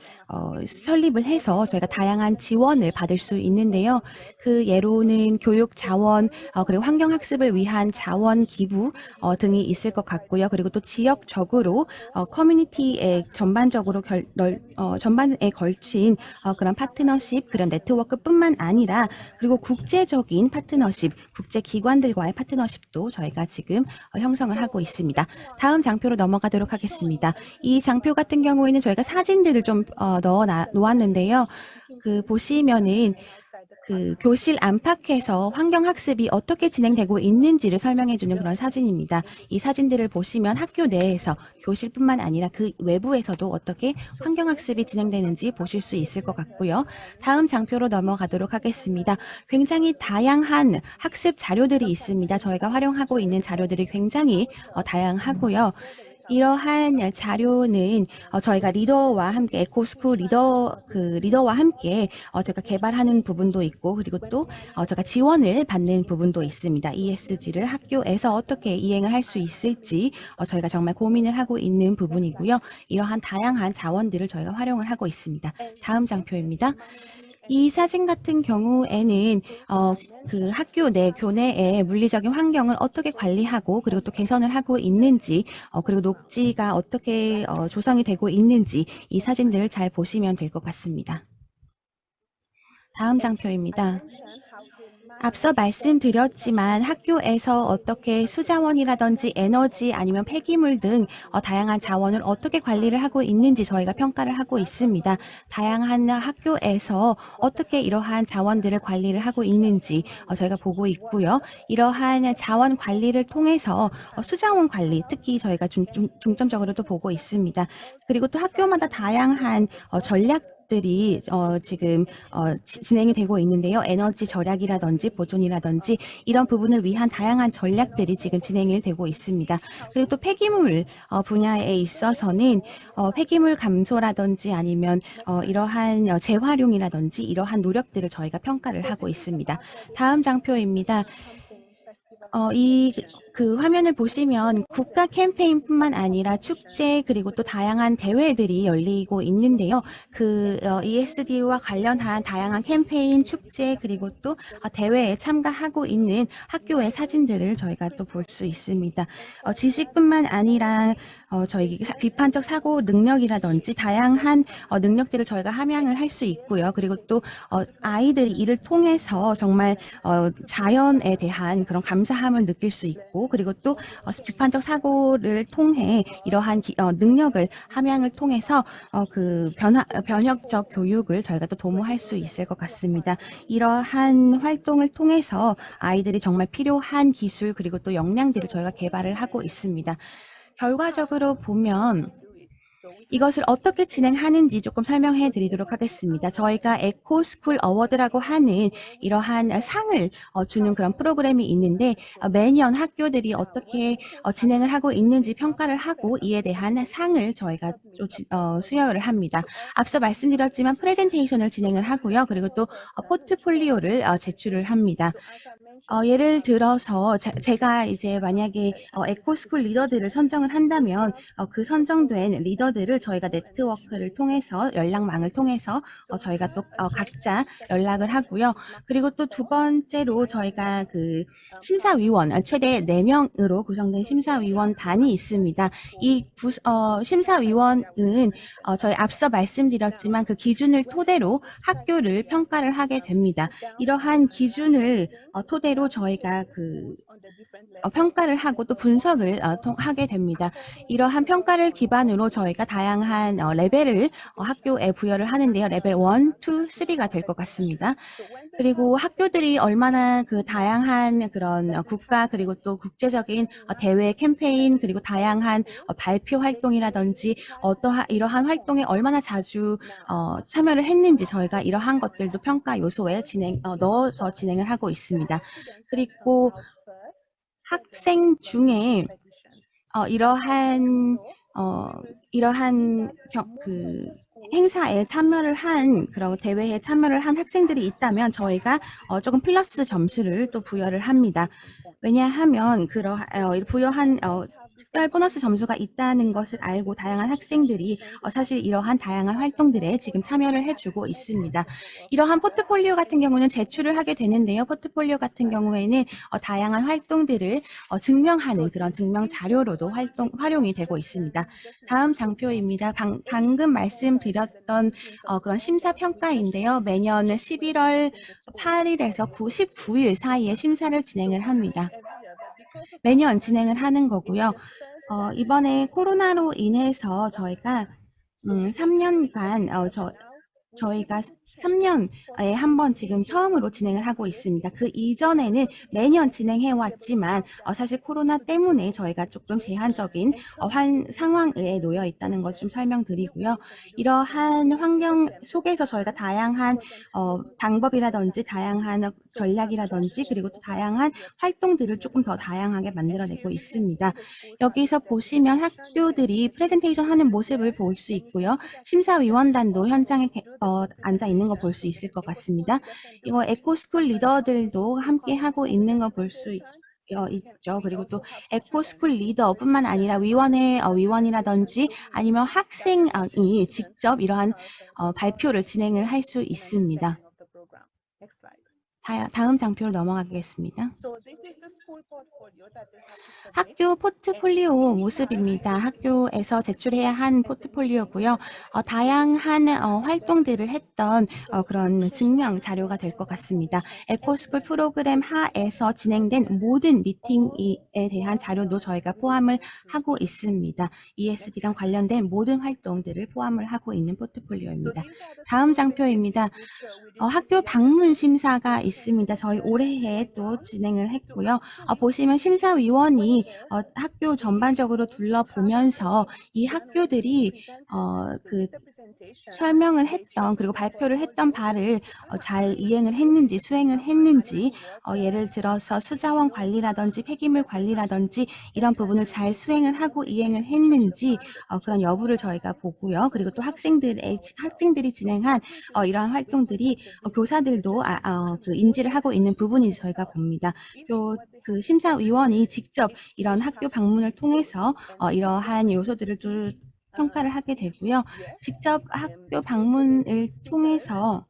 설립을 해서 저희가 다양한 지원을 받을 수 있는데요. 그 예로는 교육 자원 그리고 환경 학습을 위한 자원 기부 등이 있을 것 같고요. 그리고 또 지역적으로 커뮤니티에 전반적으로 전반에 걸친 그런 파트너십, 그런 네트워크뿐만 아니라 그리고 국제적인 파트너십, 국제 기관들과의 파트너십도 저희가 지금 형성을 하고 있습니다. 다음 장표로 넘어가도록 하겠습니다. 이 장표 같은 경우에는 저희가 사진들을 좀 넣어 놓았는데요. 보시면은 교실 안팎에서 환경학습이 어떻게 진행되고 있는지를 설명해주는 그런 사진입니다. 이 사진들을 보시면 학교 내에서 교실뿐만 아니라 그 외부에서도 어떻게 환경학습이 진행되는지 보실 수 있을 것 같고요. 다음 장표로 넘어가도록 하겠습니다. 굉장히 다양한 학습 자료들이 있습니다. 저희가 활용하고 있는 자료들이 굉장히 다양하고요. 이러한 자료는 저희가 리더와 함께 에코스쿨 리더와 함께 제가 개발하는 부분도 있고 그리고 또 제가 지원을 받는 부분도 있습니다. ESG를 학교에서 어떻게 이행을 할 수 있을지 저희가 정말 고민을 하고 있는 부분이고요. 이러한 다양한 자원들을 저희가 활용을 하고 있습니다. 다음 장표입니다. 이 사진 같은 경우에는 그 학교 내 교내의 물리적인 환경을 어떻게 관리하고 그리고 또 개선을 하고 있는지 그리고 녹지가 어떻게 조성이 되고 있는지 이 사진들을 잘 보시면 될 것 같습니다. 다음 장표입니다. 앞서 말씀드렸지만 학교에서 어떻게 수자원이라든지 에너지 아니면 폐기물 등 다양한 자원을 어떻게 관리를 하고 있는지 저희가 평가를 하고 있습니다. 다양한 학교에서 어떻게 이러한 자원들을 관리를 하고 있는지 저희가 보고 있고요. 이러한 자원 관리를 통해서 수자원 관리 특히 저희가 중점적으로도 보고 있습니다. 그리고 또 학교마다 다양한 전략들이 지금 진행이 되고 있는데요. 에너지 절약이라든지 보존이라든지 이런 부분을 위한 다양한 전략들이 지금 진행이 되고 있습니다. 그리고 또 폐기물 분야에 있어서는 폐기물 감소라든지 아니면 이러한 재활용이라든지 이러한 노력들을 저희가 평가를 하고 있습니다. 다음 장표입니다. 그 화면을 보시면 국가 캠페인뿐만 아니라 축제 그리고 또 다양한 대회들이 열리고 있는데요. ESD와 관련한 다양한 캠페인, 축제 그리고 또 대회에 참가하고 있는 학교의 사진들을 저희가 또 볼 수 있습니다. 지식뿐만 아니라 저희 비판적 사고 능력이라든지 다양한 능력들을 저희가 함양을 할 수 있고요. 그리고 또 아이들이 이를 통해서 정말 자연에 대한 그런 감사함을 느낄 수 있고, 그리고 또 비판적 사고를 통해 이러한 능력을 함양을 통해서 그 변혁적 교육을 저희가 또 도모할 수 있을 것 같습니다. 이러한 활동을 통해서 아이들이 정말 필요한 기술 그리고 또 역량들을 저희가 개발을 하고 있습니다. 결과적으로 보면 이것을 어떻게 진행하는지 조금 설명해 드리도록 하겠습니다. 저희가 에코스쿨 어워드라고 하는 이러한 상을 주는 그런 프로그램이 있는데, 매년 학교들이 어떻게 진행을 하고 있는지 평가를 하고 이에 대한 상을 저희가 수여를 합니다. 앞서 말씀드렸지만 프레젠테이션을 진행을 하고요. 그리고 또 포트폴리오를 제출을 합니다. 예를 들어서 제가 이제 만약에 에코스쿨 리더들을 선정을 한다면 그 선정된 리더들을 저희가 네트워크를 통해서 연락망을 통해서 저희가 또 각자 연락을 하고요. 그리고 또 두 번째로 저희가 그 심사위원 최대 4명으로 구성된 심사위원단이 있습니다. 이 심사위원은 저희 앞서 말씀드렸지만 그 기준을 토대로 학교를 평가를 하게 됩니다. 이러한 기준을 토대로 저희가 그 평가를 하고 또 분석을 하게 됩니다. 이러한 평가를 기반으로 저희가 다양한 레벨을 학교에 부여를 하는데요. 레벨 1, 2, 3가 될 것 같습니다. 그리고 학교들이 얼마나 그 다양한 그런 국가 그리고 또 국제적인 대회 캠페인 그리고 다양한 발표 활동이라든지 이러한 활동에 얼마나 자주 참여를 했는지 저희가 이러한 것들도 평가 요소에 넣어서 진행을 하고 있습니다. 그리고 학생 중에 이러한 그 행사에 참여를 한 그런 대회에 참여를 한 학생들이 있다면 저희가 조금 플러스 점수를 또 부여를 합니다. 왜냐하면 부여한 특별 보너스 점수가 있다는 것을 알고 다양한 학생들이 사실 이러한 다양한 활동들에 지금 참여를 해주고 있습니다. 이러한 포트폴리오 같은 경우는 제출을 하게 되는데요. 포트폴리오 같은 경우에는 다양한 활동들을 증명하는 그런 증명 자료로도 활용이 되고 있습니다. 다음 장표입니다. 방금 말씀드렸던 그런 심사평가인데요. 매년 11월 8일에서 19일 사이에 심사를 진행을 합니다. 매년 진행을 하는 거고요. 이번에 코로나로 인해서 저희가 3년간 저희가 3년에 한 번 지금 처음으로 진행을 하고 있습니다. 그 이전에는 매년 진행해 왔지만 사실 코로나 때문에 저희가 조금 제한적인 상황에 놓여 있다는 것 좀 설명드리고요. 이러한 환경 속에서 저희가 다양한 방법이라든지 다양한 전략이라든지 그리고 또 다양한 활동들을 조금 더 다양하게 만들어내고 있습니다. 여기서 보시면 학교들이 프레젠테이션 하는 모습을 볼 수 있고요. 심사위원단도 현장에 앉아 있는 거 볼 수 있을 것 같습니다. 이거 에코스쿨 리더들도 함께 하고 있는 거 볼 수 있죠. 그리고 또 에코스쿨 리더뿐만 아니라 위원이라든지 아니면 학생이 직접 이러한 발표를 진행을 할 수 있습니다. 다음 장표로 넘어가겠습니다. 학교 포트폴리오 모습입니다. 학교에서 제출해야 한 포트폴리오고요. 다양한 활동들을 했던 그런 증명 자료가 될 것 같습니다. 에코스쿨 프로그램 하에서 진행된 모든 미팅에 대한 자료도 저희가 포함을 하고 있습니다. ESD랑 관련된 모든 활동들을 포함을 하고 있는 포트폴리오입니다. 다음 장표입니다. 학교 방문 심사가 있습니다. 저희 올해에 또 진행을 했고요. 보시면 심사위원이 학교 전반적으로 둘러보면서 이 학교들이 설명을 했던 그리고 발표를 했던 바를 잘 이행을 했는지 수행을 했는지 예를 들어서 수자원 관리라든지 폐기물 관리라든지 이런 부분을 잘 수행을 하고 이행을 했는지 그런 여부를 저희가 보고요. 그리고 또 학생들이 진행한 이러한 활동들이 교사들도 그 인지를 하고 있는 부분인지 저희가 봅니다. 그 심사위원이 직접 이런 학교 방문을 통해서 이러한 요소들을 또 평가를 하게 되고요. 직접 학교 방문을 통해서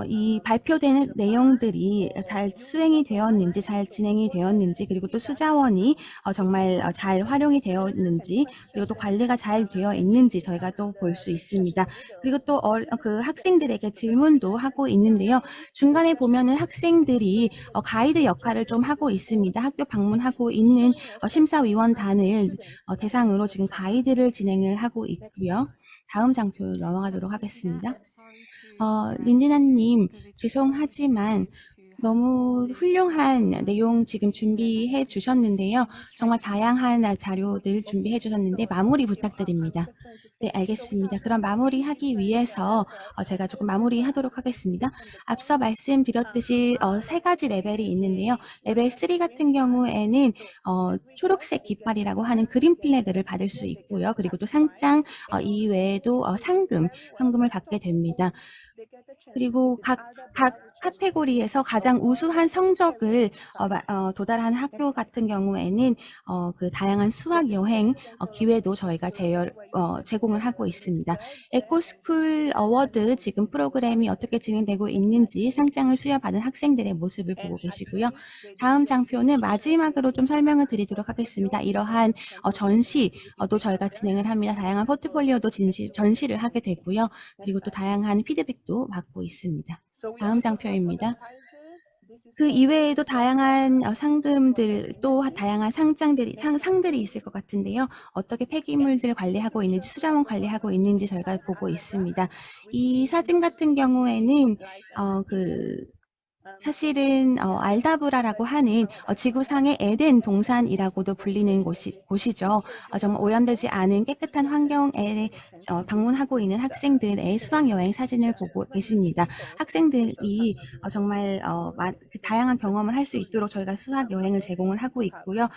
이 발표되는 내용들이 잘 수행이 되었는지, 잘 진행이 되었는지, 그리고 또 수자원이 정말 잘 활용이 되었는지, 그리고 또 관리가 잘 되어 있는지 저희가 또 볼 수 있습니다. 그리고 또 그 학생들에게 질문도 하고 있는데요. 중간에 보면은 학생들이 가이드 역할을 좀 하고 있습니다. 학교 방문하고 있는 심사위원단을 대상으로 지금 가이드를 진행을 하고 있고요. 다음 장표 넘어가도록 하겠습니다. 린디나님, 죄송하지만 너무 훌륭한 내용 지금 준비해 주셨는데요. 정말 다양한 자료들 준비해 주셨는데 마무리 부탁드립니다. 네, 알겠습니다. 그럼 마무리하기 위해서 제가 조금 마무리하도록 하겠습니다. 앞서 말씀드렸듯이 세 가지 레벨이 있는데요. 레벨 3 같은 경우에는 초록색 깃발이라고 하는 그린 플래그를 받을 수 있고요. 그리고 또 상장 이외에도 황금을 받게 됩니다. 그리고 각 카테고리에서 가장 우수한 성적을 도달한 학교 같은 경우에는 그 다양한 수학 여행 기회도 저희가 제공을 하고 있습니다. 에코스쿨 어워드 지금 프로그램이 어떻게 진행되고 있는지 상장을 수여받은 학생들의 모습을 보고 계시고요. 다음 장표는 마지막으로 좀 설명을 드리도록 하겠습니다. 이러한 전시도 저희가 진행을 합니다. 다양한 포트폴리오도 전시를 하게 되고요. 그리고 또 다양한 피드백도 받고 있습니다. 다음 장표입니다. 그 이외에도 다양한 상금들, 또 다양한 상들이 있을 것 같은데요. 어떻게 폐기물들 관리하고 있는지, 수자원 관리하고 있는지 저희가 보고 있습니다. 이 사진 같은 경우에는 사실은 알다브라라고 하는 지구상의 에덴 동산이라고도 불리는 곳이죠. 정말 오염되지 않은 깨끗한 환경에 방문하고 있는 학생들의 수학여행 사진을 보고 계십니다. 학생들이 정말 그 다양한 경험을 할 수 있도록 저희가 수학여행을 제공을 하고 있고요.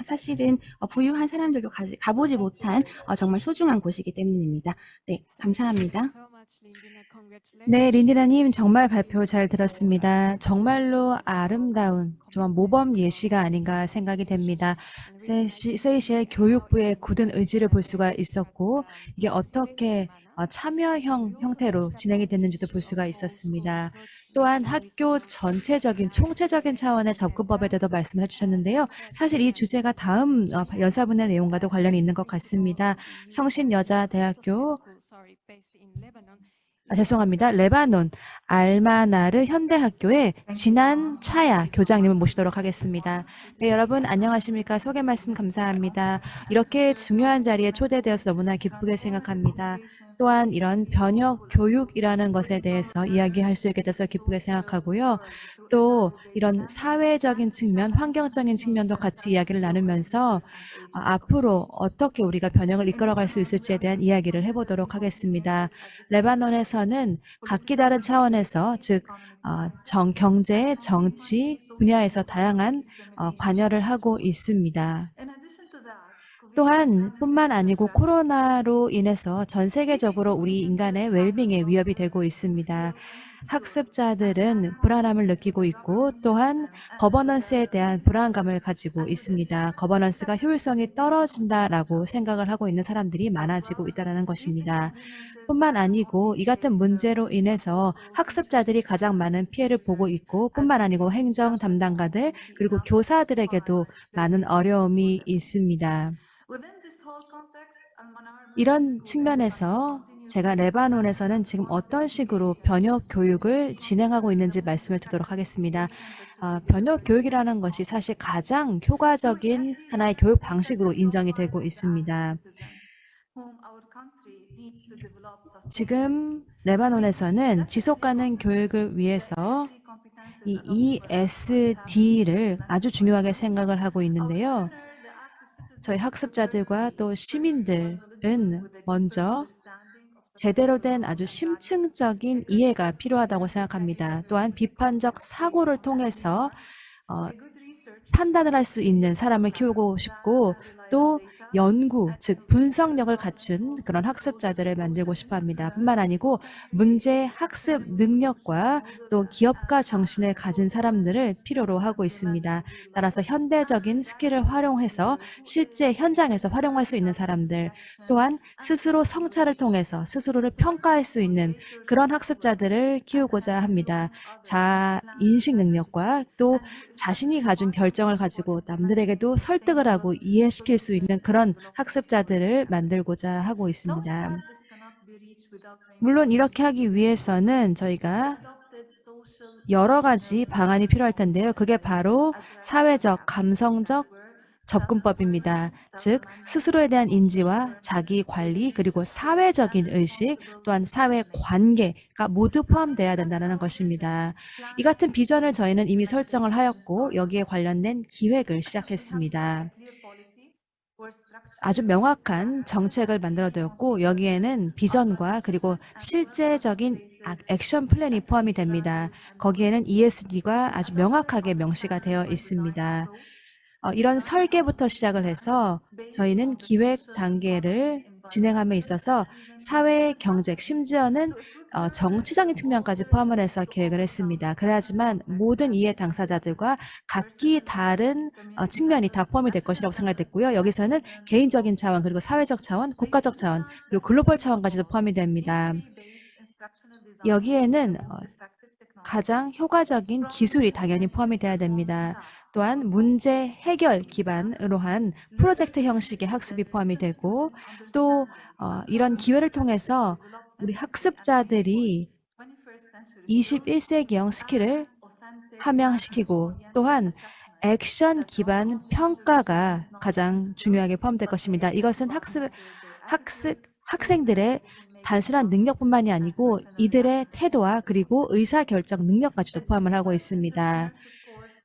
사실은 부유한 사람들도 가보지 못한 정말 소중한 곳이기 때문입니다. 네, 감사합니다. 네, 린디나님 정말 발표 잘 들었습니다. 정말로 아름다운 정말 모범 예시가 아닌가 생각이 됩니다. 세이셸 교육부의 굳은 의지를 볼 수가 있었고 이게 어떻게 참여형 형태로 진행이 됐는지도 볼 수가 있었습니다. 또한 학교 전체적인 총체적인 차원의 접근법에 대해서 말씀을 해주셨는데요. 사실 이 주제가 다음 여사분의 내용과도 관련이 있는 것 같습니다. 성신여자대학교 죄송합니다. 레바논 알마나르 현대학교의 진한 차야 교장님을 모시도록 하겠습니다. 네, 여러분 안녕하십니까? 소개 말씀 감사합니다. 이렇게 중요한 자리에 초대되어서 너무나 기쁘게 생각합니다. 또한 이런 변혁 교육이라는 것에 대해서 이야기할 수 있게 돼서 기쁘게 생각하고요. 또 이런 사회적인 측면, 환경적인 측면도 같이 이야기를 나누면서 앞으로 어떻게 우리가 변혁을 이끌어갈 수 있을지에 대한 이야기를 해보도록 하겠습니다. 레바논에서는 각기 다른 차원에서 즉 경제, 정치 분야에서 다양한 관여를 하고 있습니다. 또한 뿐만 아니고 코로나로 인해서 전 세계적으로 우리 인간의 웰빙에 위협이 되고 있습니다. 학습자들은 불안함을 느끼고 있고 또한 거버넌스에 대한 불안감을 가지고 있습니다. 거버넌스가 효율성이 떨어진다라고 생각을 하고 있는 사람들이 많아지고 있다는 것입니다. 뿐만 아니고 이 같은 문제로 인해서 학습자들이 가장 많은 피해를 보고 있고 뿐만 아니고 행정 담당가들 그리고 교사들에게도 많은 어려움이 있습니다. 이런 측면에서 제가 레바논에서는 지금 어떤 식으로 변혁 교육을 진행하고 있는지 말씀을 드리도록 하겠습니다. 변혁 교육이라는 것이 사실 가장 효과적인 하나의 교육 방식으로 인정이 되고 있습니다. 지금 레바논에서는 지속가능 교육을 위해서 이 ESD를 아주 중요하게 생각을 하고 있는데요. 저희 학습자들과 또 시민들 먼저 제대로 된 아주 심층적인 이해가 필요하다고 생각합니다. 또한 비판적 사고를 통해서 판단을 할 수 있는 사람을 키우고 싶고 또 연구, 즉 분석력을 갖춘 그런 학습자들을 만들고 싶어 합니다. 뿐만 아니고 문제 학습 능력과 또 기업가 정신을 가진 사람들을 필요로 하고 있습니다. 따라서 현대적인 스킬을 활용해서 실제 현장에서 활용할 수 있는 사람들, 또한 스스로 성찰을 통해서 스스로를 평가할 수 있는 그런 학습자들을 키우고자 합니다. 자아 인식 능력과 또 자신이 가진 결정을 가지고 남들에게도 설득을 하고 이해시킬 수 있는 그런 학습자들을 만들고자 하고 있습니다. 물론 이렇게 하기 위해서는 저희가 여러 가지 방안이 필요할 텐데요. 그게 바로 사회적, 감성적 접근법입니다. 즉, 스스로에 대한 인지와 자기 관리, 그리고 사회적인 의식, 또한 사회 관계가 모두 포함되어야 된다는 것입니다. 이 같은 비전을 저희는 이미 설정을 하였고, 여기에 관련된 기획을 시작했습니다. 아주 명확한 정책을 만들어두었고, 여기에는 비전과 그리고 실제적인 액션 플랜이 포함이 됩니다. 거기에는 ESG가 아주 명확하게 명시가 되어 있습니다. 이런 설계부터 시작을 해서 저희는 기획 단계를 진행함에 있어서 사회, 경제, 심지어는 정치적인 측면까지 포함을 해서 계획을 했습니다. 그래야지만 모든 이해 당사자들과 각기 다른 측면이 다 포함이 될 것이라고 생각됐고요. 여기서는 개인적인 차원, 그리고 사회적 차원, 국가적 차원, 그리고 글로벌 차원까지도 포함이 됩니다. 여기에는 가장 효과적인 기술이 당연히 포함이 돼야 됩니다. 또한 문제 해결 기반으로 한 프로젝트 형식의 학습이 포함이 되고 또 이런 기회를 통해서 우리 학습자들이 21세기형 스킬을 함양시키고 또한 액션 기반 평가가 가장 중요하게 포함될 것입니다. 이것은 학생들의 단순한 능력뿐만이 아니고 이들의 태도와 그리고 의사결정 능력까지도 포함을 하고 있습니다.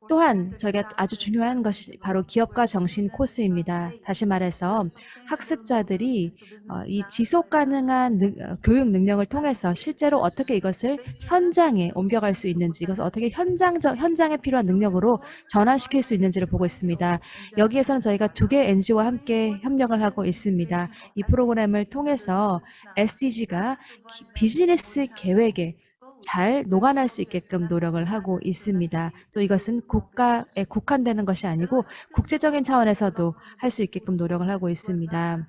또한 저희가 아주 중요한 것이 바로 기업가 정신 코스입니다. 다시 말해서 학습자들이 이 지속 가능한 교육 능력을 통해서 실제로 어떻게 이것을 현장에 옮겨갈 수 있는지, 이것을 어떻게 현장에 필요한 능력으로 전환시킬 수 있는지를 보고 있습니다. 여기에서는 저희가 2개 NGO와 함께 협력을 하고 있습니다. 이 프로그램을 통해서 SDG가 비즈니스 계획에 잘 녹아날 수 있게끔 노력을 하고 있습니다. 또 이것은 국가에 국한되는 것이 아니고 국제적인 차원에서도 할 수 있게끔 노력을 하고 있습니다.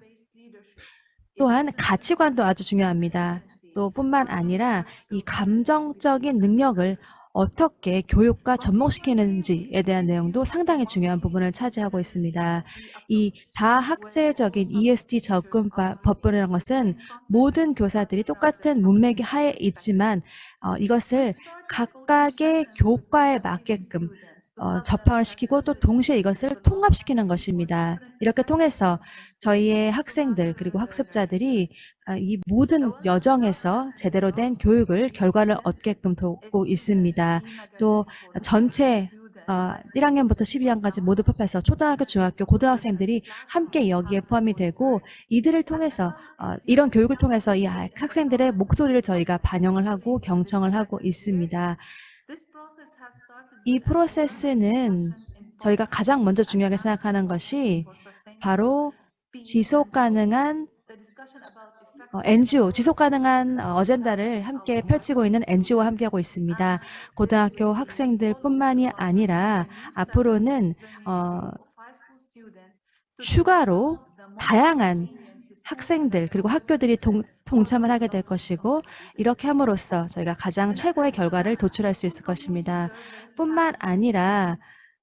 또한 가치관도 아주 중요합니다. 또 뿐만 아니라 이 감정적인 능력을 어떻게 교육과 접목시키는지에 대한 내용도 상당히 중요한 부분을 차지하고 있습니다. 이 다학제적인 ESD 접근법이라는 것은 모든 교사들이 똑같은 문맥 하에 있지만 이것을 각각의 교과에 맞게끔 접항을 시키고 또 동시에 이것을 통합시키는 것입니다. 이렇게 통해서 저희의 학생들 그리고 학습자들이 이 모든 여정에서 제대로 된 교육을 결과를 얻게끔 돕고 있습니다. 또 전체 1학년부터 12학년까지 모두 포함해서 초등학교, 중학교, 고등학생들이 함께 여기에 포함이 되고 이들을 통해서 이런 교육을 통해서 이 학생들의 목소리를 저희가 반영을 하고 경청을 하고 있습니다. 이 프로세스는 저희가 가장 먼저 중요하게 생각하는 것이 바로 지속 가능한 NGO, 지속 가능한 어젠다를 함께 펼치고 있는 NGO와 함께하고 있습니다. 고등학교 학생들뿐만이 아니라 앞으로는 추가로 다양한 학생들 그리고 학교들이 동참을 하게 될 것이고 이렇게 함으로써 저희가 가장 최고의 결과를 도출할 수 있을 것입니다. 뿐만 아니라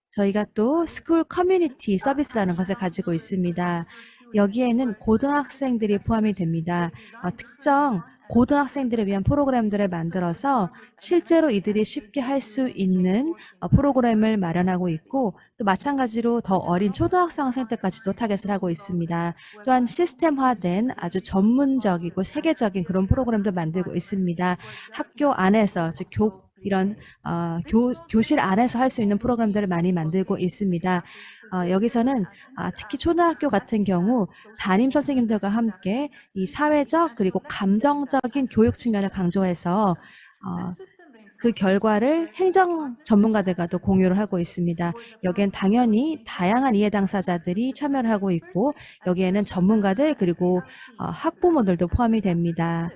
저희가 또 스쿨 커뮤니티 서비스라는 것을 가지고 있습니다. 여기에는 고등학생들이 포함이 됩니다. 특정 고등학생들을 위한 프로그램들을 만들어서 실제로 이들이 쉽게 할 수 있는 프로그램을 마련하고 있고 또 마찬가지로 더 어린 초등학생 때까지도 타겟을 하고 있습니다. 또한 시스템화된 아주 전문적이고 세계적인 그런 프로그램도 만들고 있습니다. 학교 안에서 즉 이런 교실 안에서 할 수 있는 프로그램들을 많이 만들고 있습니다. 여기서는 특히 초등학교 같은 경우 담임 선생님들과 함께 이 사회적 그리고 감정적인 교육 측면을 강조해서 그 결과를 행정 전문가들과도 공유를 하고 있습니다. 여기엔 당연히 다양한 이해 당사자들이 참여를 하고 있고 여기에는 전문가들 그리고 학부모들도 포함이 됩니다.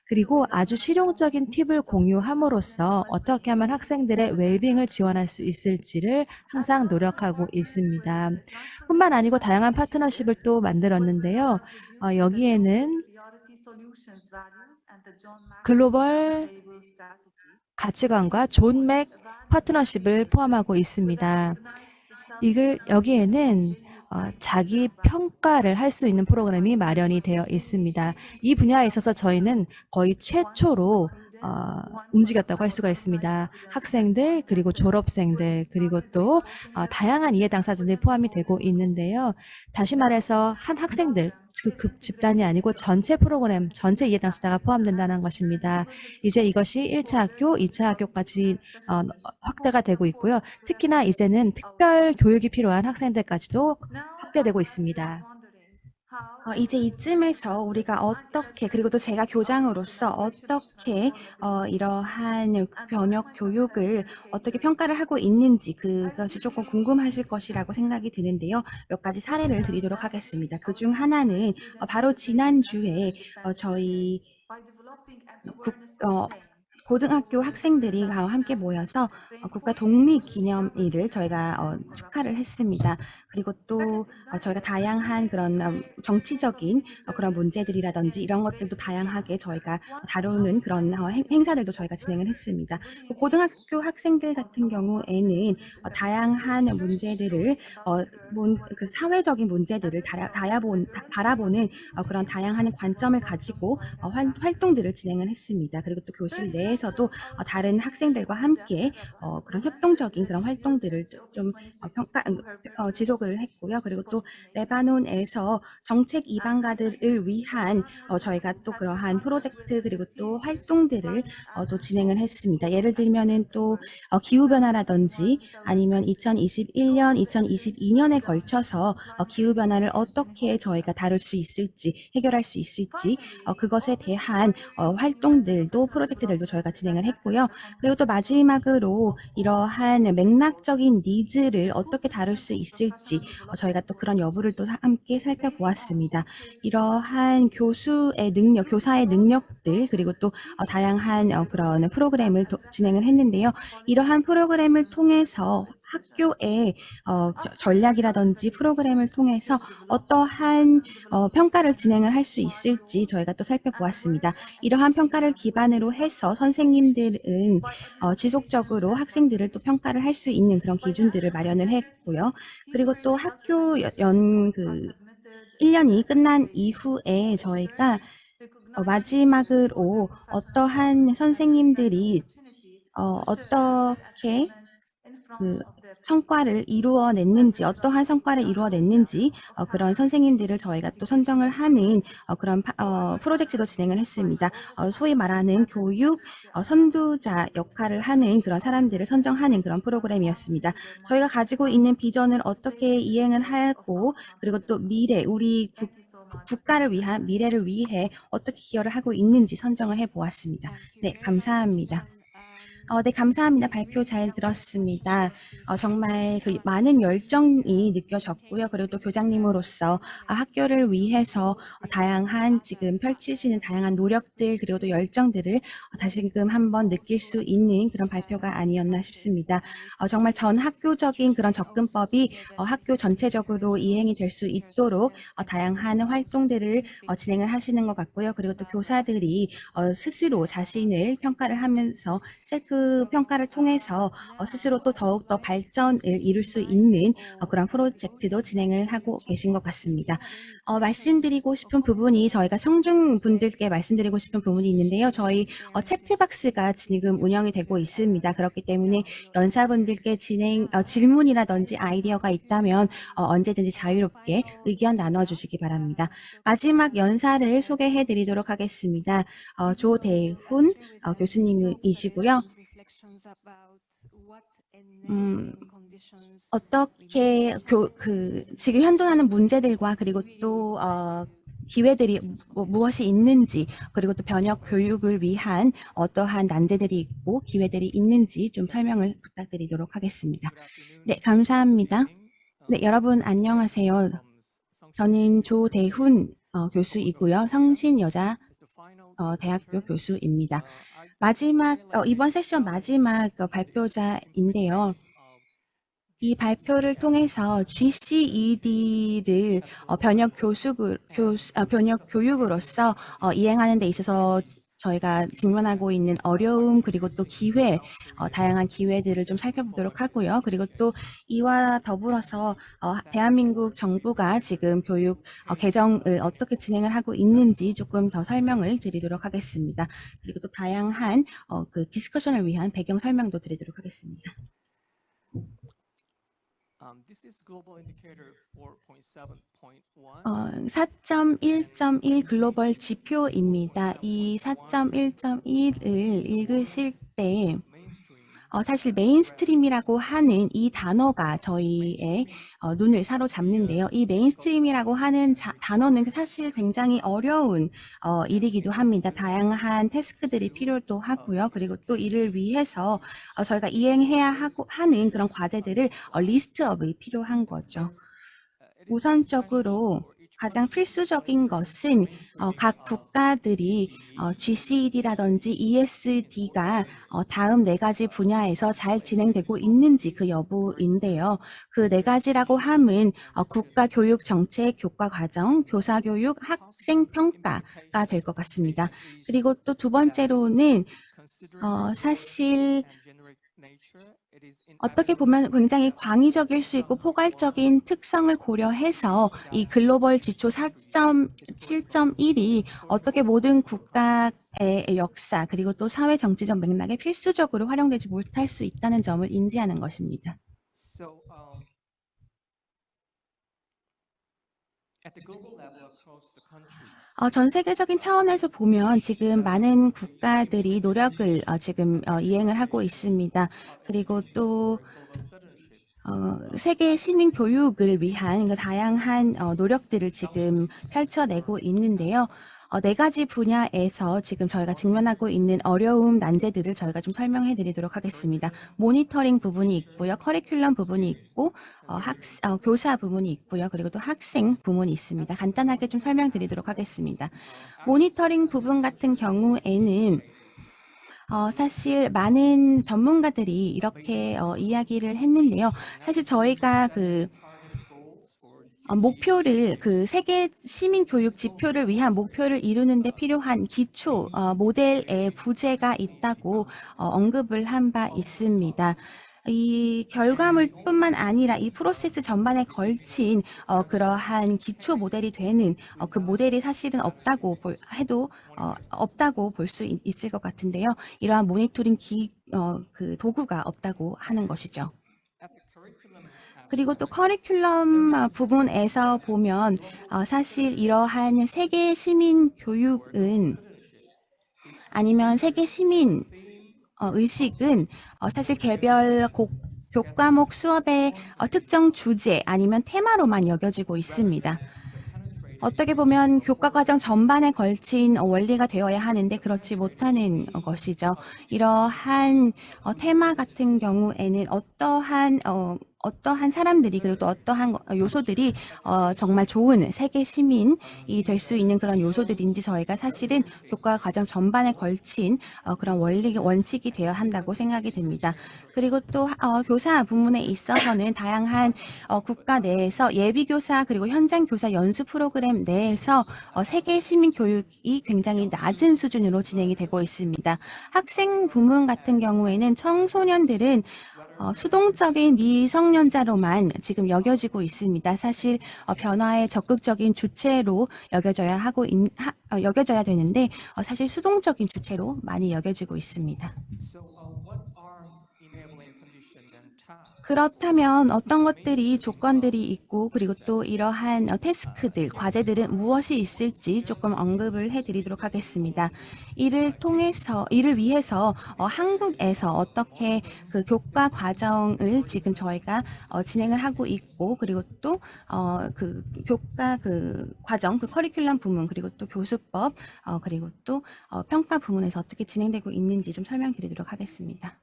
그리고 아주 실용적인 팁을 공유함으로써 어떻게 하면 학생들의 웰빙을 지원할 수 있을지를 항상 노력하고 있습니다. 뿐만 아니고 다양한 파트너십을 또 만들었는데요. 여기에는 글로벌 가치관과 존 맥 파트너십을 포함하고 있습니다. 여기에는 자기 평가를 할 수 있는 프로그램이 마련이 되어 있습니다. 이 분야에 있어서 저희는 거의 최초로 움직였다고 할 수가 있습니다. 학생들 그리고 졸업생들 그리고 또 다양한 이해 당사자들이 포함이 되고 있는데요. 다시 말해서 한 학생들 그 집단이 아니고 전체 프로그램, 전체 이해 당사자가 포함된다는 것입니다. 이제 이것이 1차 학교, 2차 학교까지 확대가 되고 있고요. 특히나 이제는 특별 교육이 필요한 학생들까지도 확대되고 있습니다. 이제 이쯤에서 우리가 어떻게, 그리고 또 제가 교장으로서 어떻게 이러한 번역 교육을 어떻게 평가를 하고 있는지 그것이 조금 궁금하실 것이라고 생각이 드는데요. 몇 가지 사례를 드리도록 하겠습니다. 그 중 하나는 바로 지난주에 저희 고등학교 학생들이 함께 모여서 국가 독립 기념일을 저희가 축하를 했습니다. 그리고 또 저희가 다양한 그런 정치적인 그런 문제들이라든지 이런 것들도 다양하게 저희가 다루는 그런 행사들도 저희가 진행을 했습니다. 고등학교 학생들 같은 경우에는 다양한 문제들을 그 사회적인 문제들을 바라보는 그런 다양한 관점을 가지고 활동들을 진행을 했습니다. 그리고 또 교실 내에서도 다른 학생들과 함께 그런 협동적인 그런 활동들을 좀 지속을 했고요. 그리고 또 레바논에서 정책 이방가들을 위한 저희가 또 그러한 프로젝트 그리고 또 활동들을 또 진행을 했습니다. 예를 들면은 또 기후변화라든지 아니면 2021년, 2022년에 걸쳐서 기후변화를 어떻게 저희가 다룰 수 있을지, 해결할 수 있을지, 그것에 대한 활동들도, 프로젝트들도 저희가 진행을 했고요. 그리고 또 마지막으로 이러한 맥락적인 니즈를 어떻게 다룰 수 있을지, 저희가 또 그런 여부를 또 함께 살펴보았습니다. 이러한 교수의 능력, 교사의 능력들, 그리고 또 다양한 그런 프로그램을 진행을 했는데요. 이러한 프로그램을 통해서 학교의 전략이라든지 프로그램을 통해서 어떠한 평가를 진행을 할 수 있을지 저희가 또 살펴보았습니다. 이러한 평가를 기반으로 해서 선생님들은 지속적으로 학생들을 또 평가를 할 수 있는 그런 기준들을 마련을 했고요. 그리고 또 학교 1년이 끝난 이후에 저희가 마지막으로 어떠한 선생님들이 어떻게 그 성과를 이루어냈는지, 어떠한 성과를 이루어냈는지 그런 선생님들을 저희가 또 선정을 하는 그런 프로젝트도 진행을 했습니다. 소위 말하는 교육 선두자 역할을 하는 그런 사람들을 선정하는 그런 프로그램이었습니다. 저희가 가지고 있는 비전을 어떻게 이행을 하고 그리고 또 미래, 우리 국가를 위한 미래를 위해 어떻게 기여를 하고 있는지 선정을 해보았습니다. 네, 감사합니다. 네, 감사합니다. 발표 잘 들었습니다. 정말 그 많은 열정이 느껴졌고요. 그리고 또 교장님으로서 학교를 위해서 다양한 지금 펼치시는 다양한 노력들 그리고 또 열정들을 다시금 한번 느낄 수 있는 그런 발표가 아니었나 싶습니다. 정말 전 학교적인 그런 접근법이 학교 전체적으로 이행이 될 수 있도록 다양한 활동들을 진행을 하시는 것 같고요. 그리고 또 교사들이 스스로 자신을 평가를 하면서 셀프 평가를 통해서 스스로 또 더욱더 발전을 이룰 수 있는 그런 프로젝트도 진행을 하고 계신 것 같습니다. 말씀드리고 싶은 부분이 저희가 청중분들께 말씀드리고 싶은 부분이 있는데요. 저희 채트박스가 지금 운영이 되고 있습니다. 그렇기 때문에 연사분들께 질문이라든지 아이디어가 있다면 언제든지 자유롭게 의견 나눠주시기 바랍니다. 마지막 연사를 소개해 드리도록 하겠습니다. 조대훈 교수님이시고요. reflections about what 음, enabling conditions 어떻게 지금 현존하는 문제들과 그리고 또 기회들이 무엇이 있는지, 그리고 또 변혁 교육을 위한 어떠한 난제들이 있고 기회들이 있는지 좀 설명을 부탁드리도록 하겠습니다. 네, 감사합니다. 네, 여러분 안녕하세요. 저는 조대훈 교수이고요. 성신여자 대학교 교수입니다. 이번 세션 마지막 발표자인데요. 이 발표를 통해서 GCED를 변혁 교육으로서 이행하는 데 있어서 저희가 직면하고 있는 어려움 그리고 또 기회, 다양한 기회들을 좀 살펴보도록 하고요. 그리고 또 이와 더불어서 대한민국 정부가 지금 교육 개정을 어떻게 진행을 하고 있는지 조금 더 설명을 드리도록 하겠습니다. 그리고 또 다양한 그 디스커션을 위한 배경 설명도 드리도록 하겠습니다. This is global indicator 4.7.1. 4.1.1 글로벌 지표입니다. 이 4.1.1을 읽으실 때 사실 메인스트림이라고 하는 이 단어가 저희의 눈을 사로잡는데요. 이 메인스트림이라고 하는 단어는 사실 굉장히 어려운 일이기도 합니다. 다양한 태스크들이 필요도 하고요. 그리고 또 이를 위해서 저희가 이행해야 하는 그런 과제들을 리스트업이 필요한 거죠. 우선적으로 가장 필수적인 것은 각 국가들이 GCED라든지 ESD가 다음 4가지 분야에서 잘 진행되고 있는지 그 여부인데요. 그 4가지라고 함은 국가교육정책, 교과과정, 교사교육, 학생평가가 될 것 같습니다. 그리고 또 두 번째로는 사실 어떻게 보면 굉장히 광의적일 수 있고 포괄적인 특성을 고려해서 이 글로벌 지표 4.7.1이 어떻게 모든 국가의 역사 그리고 또 사회 정치적 맥락에 필수적으로 활용되지 못할 수 있다는 점을 인지하는 것입니다. At the global level across the countries, 전 세계적인 차원에서 보면 지금 많은 국가들이 노력을 지금 이행을 하고 있습니다. 그리고 또 세계 시민 교육을 위한 그 다양한 노력들을 지금 펼쳐내고 있는데요. 4가지 분야에서 지금 저희가 직면하고 있는 어려움, 난제들을 저희가 좀 설명해 드리도록 하겠습니다. 모니터링 부분이 있고요. 커리큘럼 부분이 있고, 교사 부분이 있고요. 그리고 또 학생 부분이 있습니다. 간단하게 좀 설명드리도록 하겠습니다. 모니터링 부분 같은 경우에는 사실 많은 전문가들이 이렇게 이야기를 했는데요. 사실 저희가 목표를 세계 시민 교육 지표를 위한 목표를 이루는 데 필요한 기초 모델의 부재가 있다고 언급을 한 바 있습니다. 이 결과물뿐만 아니라 이 프로세스 전반에 걸친 그러한 기초 모델이 되는 그 모델이 사실은 없다고 볼 수 있을 것 같은데요. 이러한 모니터링 그 도구가 없다고 하는 것이죠. 그리고 또 커리큘럼 부분에서 보면 사실 이러한 세계 시민 교육은 아니면 세계 시민 의식은 사실 개별 교과목 수업의 특정 주제 아니면 테마로만 여겨지고 있습니다. 어떻게 보면 교과과정 전반에 걸친 원리가 되어야 하는데 그렇지 못하는 것이죠. 이러한 테마 같은 경우에는 어떠한 사람들이 그리고 또 어떠한 요소들이 정말 좋은 세계 시민이 될 수 있는 그런 요소들인지 저희가 사실은 교과 과정 전반에 걸친 그런 원칙이 되어야 한다고 생각이 됩니다. 그리고 또 교사 부문에 있어서는 다양한 국가 내에서 예비교사 그리고 현장 교사 연수 프로그램 내에서 세계 시민 교육이 굉장히 낮은 수준으로 진행이 되고 있습니다. 학생 부문 같은 경우에는 청소년들은 수동적인 미성년자로만 지금 여겨지고 있습니다. 사실 변화의 적극적인 주체로 여겨져야 되는데 사실 수동적인 주체로 많이 여겨지고 있습니다. so what are enabling conditions and tasks? 그렇다면 어떤 것들이 조건들이 있고 그리고 또 이러한 태스크들, 과제들은 무엇이 있을지 조금 언급을 해드리도록 하겠습니다. 이를 위해서 한국에서 어떻게 그 교과 과정을 지금 저희가 진행을 하고 있고 그리고 또 그 교과 그 과정, 그 커리큘럼 부문 그리고 또 교수법 그리고 또 평가 부문에서 어떻게 진행되고 있는지 좀 설명드리도록 하겠습니다.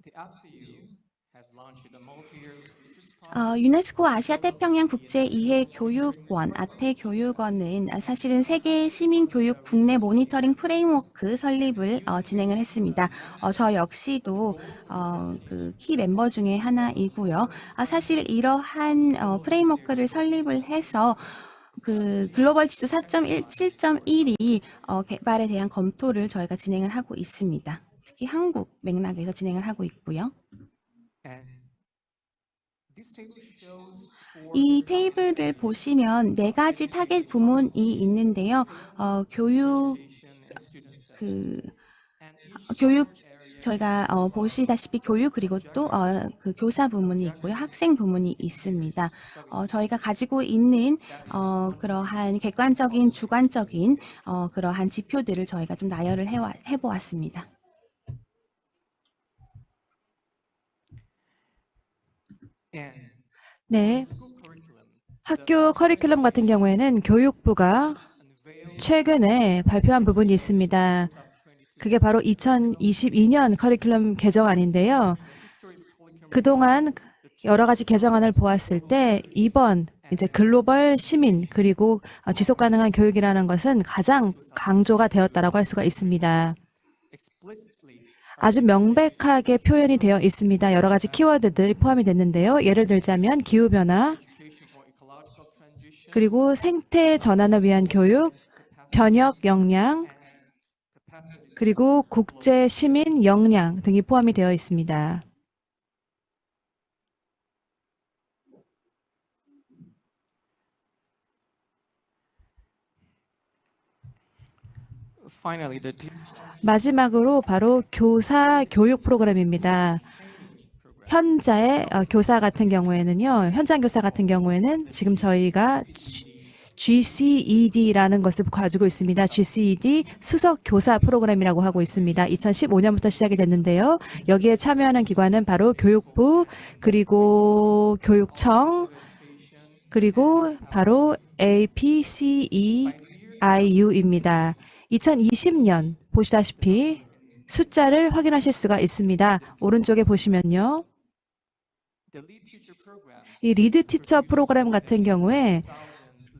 The APCU has launched a multi-year research project. 유네스코 아시아 태평양 국제 이해 교육원 아태 교육원은 사실은 세계 시민 교육 국내 모니터링 프레임워크 설립을 진행을 했습니다. 저 역시도 그 키 멤버 중에 하나이고요. 사실 이러한 프레임워크를 설립을 해서 그 글로벌 지수 4.7.1이 개발에 대한 검토를 저희가 진행을 하고 있습니다. 특히 한국 맥락에서 진행을 하고 있고요. And this table shows 이 테이블을 보시면 네 가지 타겟 부문이 있는데요. 교육, 그, 교육, 저희가 보시다시피 교육 그리고 또 그 교사 부문이 있고요. 학생 부문이 있습니다. 저희가 가지고 있는 그러한 객관적인, 주관적인 그러한 지표들을 저희가 좀 나열을 해보았습니다. and 네, school curriculum 학교 커리큘럼 같은 경우에는 교육부가 최근에 발표한 부분이 있습니다. 그게 바로 2022년 커리큘럼 개정안인데요. 그동안 여러 가지 개정안을 보았을 때 이번 이제 글로벌 시민 그리고 지속 가능한 교육이라는 것은 가장 강조가 되었다라고 할 수가 있습니다. explicitly 아주 명백하게 표현이 되어 있습니다. 여러 가지 키워드들이 포함이 됐는데요. 예를 들자면 기후변화, education for ecological transition 그리고 생태 전환을 위한 교육, 변혁 역량, capacity. 그리고 국제 시민 역량 등이 포함이 되어 있습니다. Finally, the 마지막으로 바로 교사 교육 프로그램입니다. 현재 교사 같은 경우에는요, 현장 교사 같은 경우에는 지금 저희가 GCED라는 것을 가지고 있습니다. GCED 수석 교사 프로그램이라고 하고 있습니다. 2015년부터 시작이 됐는데요. 여기에 참여하는 기관은 바로 교육부, 그리고 교육청, 그리고 바로 APCEIU입니다. 2020년 보시다시피 숫자를 확인하실 수가 있습니다. 오른쪽에 보시면요. the lead teacher program 이 리드 티처 프로그램 같은 경우에 1,000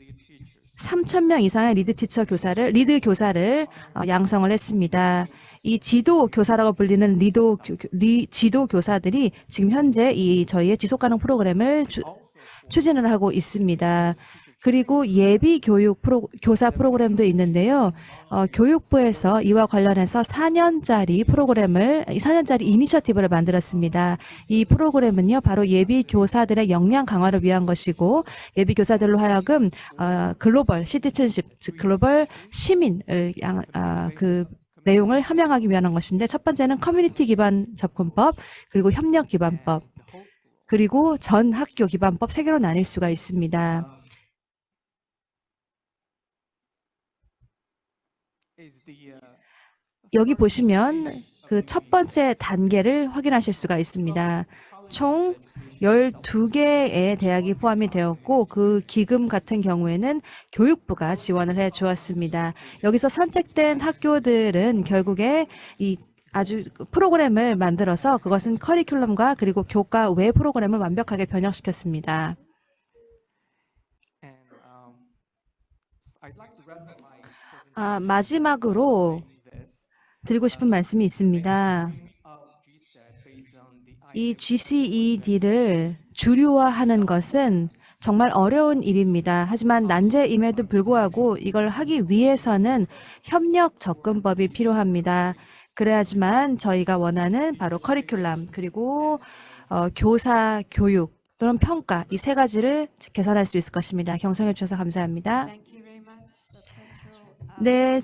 lead teachers 3,000명 이상의 리드 교사를 양성을 했습니다. 이 지도 교사라고 불리는 지도 교사들이 지금 현재 이 저희의 지속 가능 프로그램을 추진을 하고 있습니다. 그리고 예비 교육 교사 프로그램도 있는데요. 교육부에서 이와 관련해서 4년짜리 이니셔티브를 만들었습니다. 이 프로그램은요, 바로 예비 교사들의 역량 강화를 위한 것이고, 예비 교사들로 하여금 글로벌 시티즌십, 즉 글로벌 시민을 그 내용을 함양하기 위한 것인데, 첫 번째는 커뮤니티 기반 접근법, 그리고 협력 기반법, 그리고 전 학교 기반법 세 개로 나뉠 수가 있습니다. is the 여기 보시면 그 첫 번째 단계를 확인하실 수가 있습니다. 총 12개의 대학이 포함이 되었고 그 기금 같은 경우에는 교육부가 지원을 해 주었습니다. 여기서 선택된 학교들은 결국에 이 아주 프로그램을 만들어서 그것은 커리큘럼과 그리고 교과 외 프로그램을 완벽하게 변형시켰습니다. and I'd like to wrap up my 마지막으로 this 드리고 싶은 말씀이 있습니다. of GSAT based on the 이 GCED를 주류화하는 것은 정말 어려운 일입니다. 하지만 난제임에도 불구하고 이걸 하기 위해서는 협력 접근법이 필요합니다. 그래야지만 저희가 원하는 바로 커리큘럼 그리고 교사 교육 또는 평가 이 세 가지를 개선할 수 있을 것입니다. 경청해 주셔서 감사합니다. Thank you very much. Dr. Cho. 네,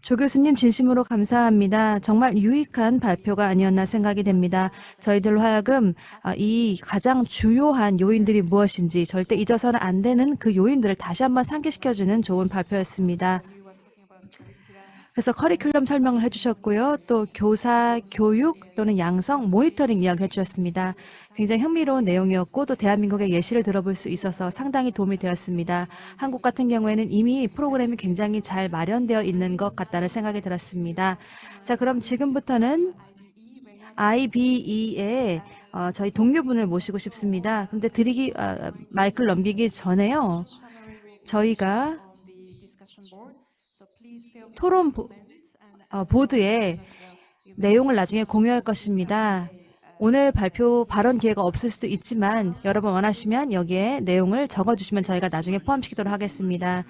조 교수님 진심으로 감사합니다. 정말 유익한 발표가 아니었나 생각이 됩니다. 저희들로 하여금 이 가장 주요한 요인들이 무엇인지 절대 잊어서는 안 되는 그 요인들을 다시 한번 상기시켜주는 좋은 발표였습니다. You were talking about curricula. 그래서 커리큘럼 설명을 해주셨고요. 또 교사 교육 또는 양성 모니터링 이야기 해주셨습니다. 굉장히 흥미로운 내용이었고 또 대한민국의 예시를 들어볼 수 있어서 상당히 도움이 되었습니다. 한국 같은 경우에는 이미 프로그램이 굉장히 잘 마련되어 있는 것 같다는 생각이 들었습니다. 자, 그럼 지금부터는 IBE의 저희 동료분을 모시고 싶습니다. 근데 마이크를 넘기기 전에요. 저희가 On the discussion board. So please feel free 토론 to comment and 보드에 내용을 나중에 공유할 것입니다. 오늘 발표 발언 기회가 없을 수도 있지만 여러분 원하시면 여기에 내용을 적어주시면 저희가 나중에 포함시키도록 하겠습니다.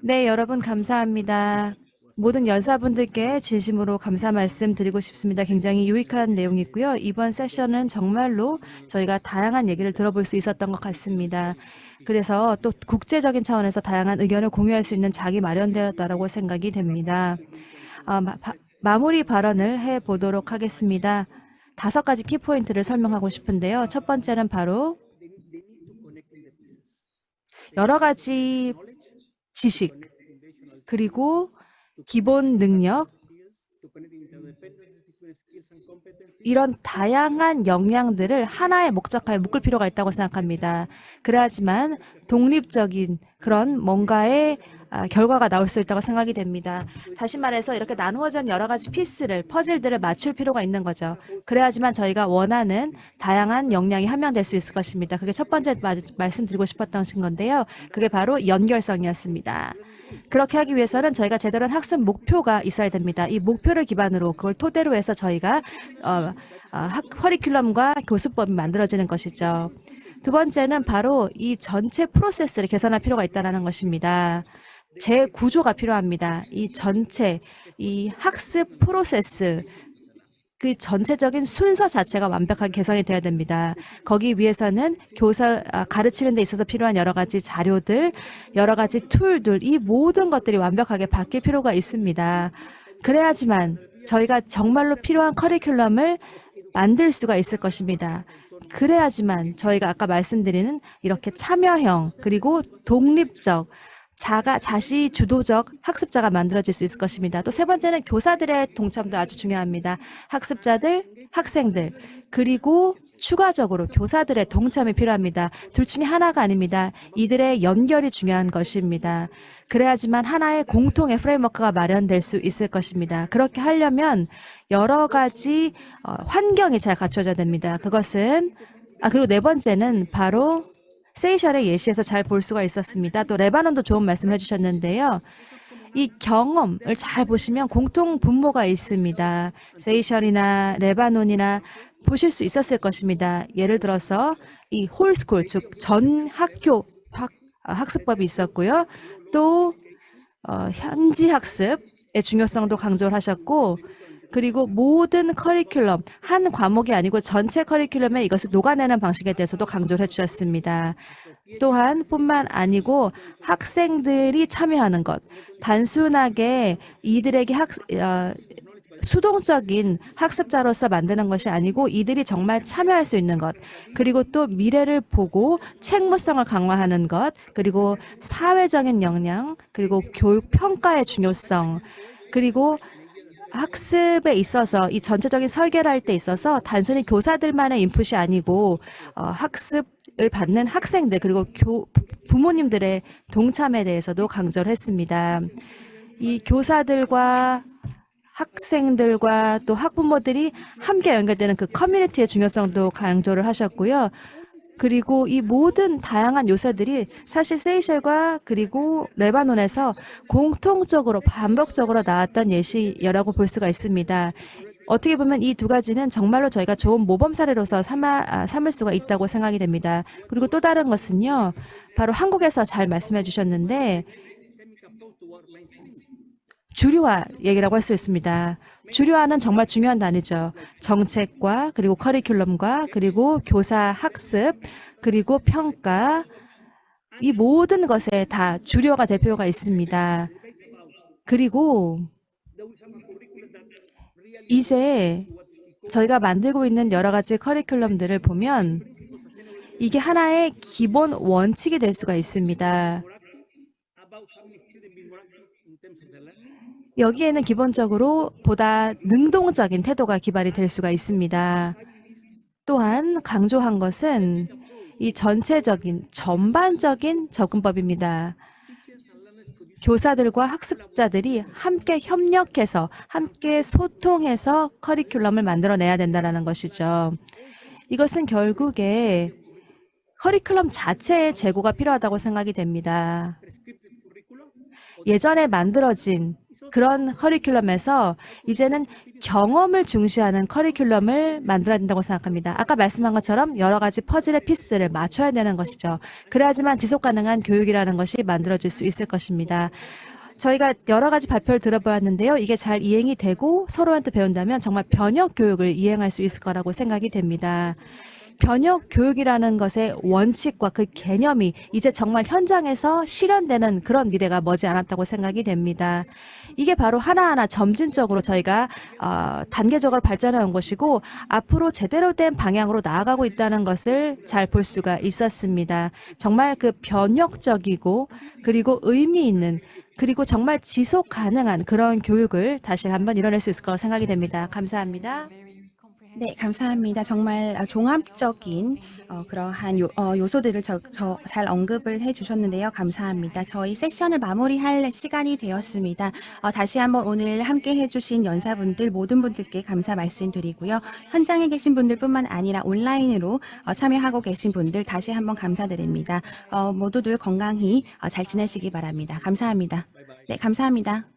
네, 여러분 감사합니다. 모든 연사분들께 진심으로 감사 말씀 드리고 싶습니다. 굉장히 유익한 내용이고요. 이번 세션은 정말로 저희가 다양한 얘기를 들어볼 수 있었던 것 같습니다. 그래서 또 국제적인 차원에서 다양한 의견을 공유할 수 있는 장이 마련되었다고 생각이 됩니다. 마무리 발언을 해보도록 하겠습니다. 5가지 키포인트를 설명하고 싶은데요. 첫 번째는 바로 여러 가지 지식, 그리고 기본 능력, 이런 다양한 역량들을 하나의 목적하에 묶을 필요가 있다고 생각합니다. 그래야지만 독립적인 그런 뭔가의 결과가 나올 수 있다고 생각이 됩니다. 다시 말해서 이렇게 나누어진 여러 가지 피스를, 퍼즐들을 맞출 필요가 있는 거죠. 그래야지만 저희가 원하는 다양한 역량이 함양될 수 있을 것입니다. 그게 첫 번째 말씀드리고 싶었던 건데요. 그게 바로 연결성이었습니다. 그렇게 하기 위해서는 저희가 제대로 된 학습 목표가 있어야 됩니다. 이 목표를 기반으로 그걸 토대로 해서 저희가 커리큘럼과 교수법이 만들어지는 것이죠. 두 번째는 바로 이 전체 프로세스를 개선할 필요가 있다는 것입니다. 재구조가 필요합니다. 이 전체, 이 학습 프로세스, 그 전체적인 순서 자체가 완벽하게 개선이 돼야 됩니다. 거기 위해서는 가르치는 데 있어서 필요한 여러 가지 자료들, 여러 가지 툴들, 이 모든 것들이 완벽하게 바뀔 필요가 있습니다. 그래야지만 저희가 정말로 필요한 커리큘럼을 만들 수가 있을 것입니다. 그래야지만 저희가 아까 말씀드리는 이렇게 참여형, 그리고 독립적, 자시 주도적 학습자가 만들어질 수 있을 것입니다. 또 세 번째는 교사들의 동참도 아주 중요합니다. 학습자들, 학생들, 그리고 추가적으로 교사들의 동참이 필요합니다. 둘 중에 하나가 아닙니다. 이들의 연결이 중요한 것입니다. 그래야지만 하나의 공통의 프레임워크가 마련될 수 있을 것입니다. 그렇게 하려면 여러 가지 환경이 잘 갖춰져야 됩니다. 그리고 네 번째는 바로 세이셜의 예시에서 잘 볼 수가 있었습니다. 또 레바논도 좋은 말씀을 해주셨는데요. 이 경험을 잘 보시면 공통 분모가 있습니다. 세이셜이나 레바논이나 보실 수 있었을 것입니다. 예를 들어서 이 홀스쿨, 즉 전 학교 학습법이 있었고요. 또 현지 학습의 중요성도 강조를 하셨고, 그리고 모든 커리큘럼, 한 과목이 아니고 전체 커리큘럼에 이것을 녹아내는 방식에 대해서도 강조를 해주셨습니다. 또한 뿐만 아니고 학생들이 참여하는 것, 단순하게 이들에게 수동적인 학습자로서 만드는 것이 아니고 이들이 정말 참여할 수 있는 것, 그리고 또 미래를 보고 책무성을 강화하는 것, 그리고 사회적인 역량, 그리고 교육 평가의 중요성, 그리고 학습에 있어서 이 전체적인 설계를 할 때 있어서 단순히 교사들만의 인풋이 아니고 학습을 받는 학생들, 그리고 부모님들의 동참에 대해서도 강조를 했습니다. 이 교사들과 학생들과 또 학부모들이 함께 연결되는 그 커뮤니티의 중요성도 강조를 하셨고요. 그리고 이 모든 다양한 요소들이 사실 세이셸과 그리고 레바논에서 공통적으로 반복적으로 나왔던 예시라고 볼 수가 있습니다. 어떻게 보면 이 두 가지는 정말로 저희가 좋은 모범 사례로서 삼을 수가 있다고 생각이 됩니다. 그리고 또 다른 것은요, 바로 한국에서 잘 말씀해 주셨는데 주류화 얘기라고 할 수 있습니다. 주류화는 정말 중요한 단위죠. 정책과 그리고 커리큘럼과 그리고 교사 학습 그리고 평가, 이 모든 것에 다 주류화가 될 필요가 있습니다. 그리고 이제 저희가 만들고 있는 여러 가지 커리큘럼들을 보면 이게 하나의 기본 원칙이 될 수가 있습니다. 여기에는 기본적으로 보다 능동적인 태도가 기반이 될 수가 있습니다. 또한 강조한 것은 이 전체적인, 전반적인 접근법입니다. 교사들과 학습자들이 함께 협력해서, 함께 소통해서 커리큘럼을 만들어내야 된다는 것이죠. 이것은 결국에 커리큘럼 자체의 재고가 필요하다고 생각이 됩니다. 예전에 만들어진 그런 커리큘럼에서 이제는 경험을 중시하는 커리큘럼을 만들어야 된다고 생각합니다. 아까 말씀한 것처럼 여러 가지 퍼즐의 피스를 맞춰야 되는 것이죠. 그래야지만 지속 가능한 교육이라는 것이 만들어질 수 있을 것입니다. 저희가 여러 가지 발표를 들어보았는데요. 이게 잘 이행이 되고 서로한테 배운다면 정말 변혁 교육을 이행할 수 있을 거라고 생각이 됩니다. 변혁 교육이라는 것의 원칙과 그 개념이 이제 정말 현장에서 실현되는 그런 미래가 머지않았다고 생각이 됩니다. 이게 바로 하나하나 점진적으로 저희가 단계적으로 발전해 온 것이고 앞으로 제대로 된 방향으로 나아가고 있다는 것을 잘 볼 수가 있었습니다. 정말 그 변혁적이고 그리고 의미 있는 그리고 정말 지속 가능한 그런 교육을 다시 한번 이뤄낼 수 있을 거라고 생각이 됩니다. 감사합니다. 네, 감사합니다. 정말 종합적인 그러한 요소들을 잘 언급을 해주셨는데요. 감사합니다. 저희 세션을 마무리할 시간이 되었습니다. 다시 한번 오늘 함께 해주신 연사분들 모든 분들께 감사 말씀드리고요. 현장에 계신 분들뿐만 아니라 온라인으로 참여하고 계신 분들 다시 한번 감사드립니다. 모두들 건강히 잘 지내시기 바랍니다. 감사합니다. 네, 감사합니다.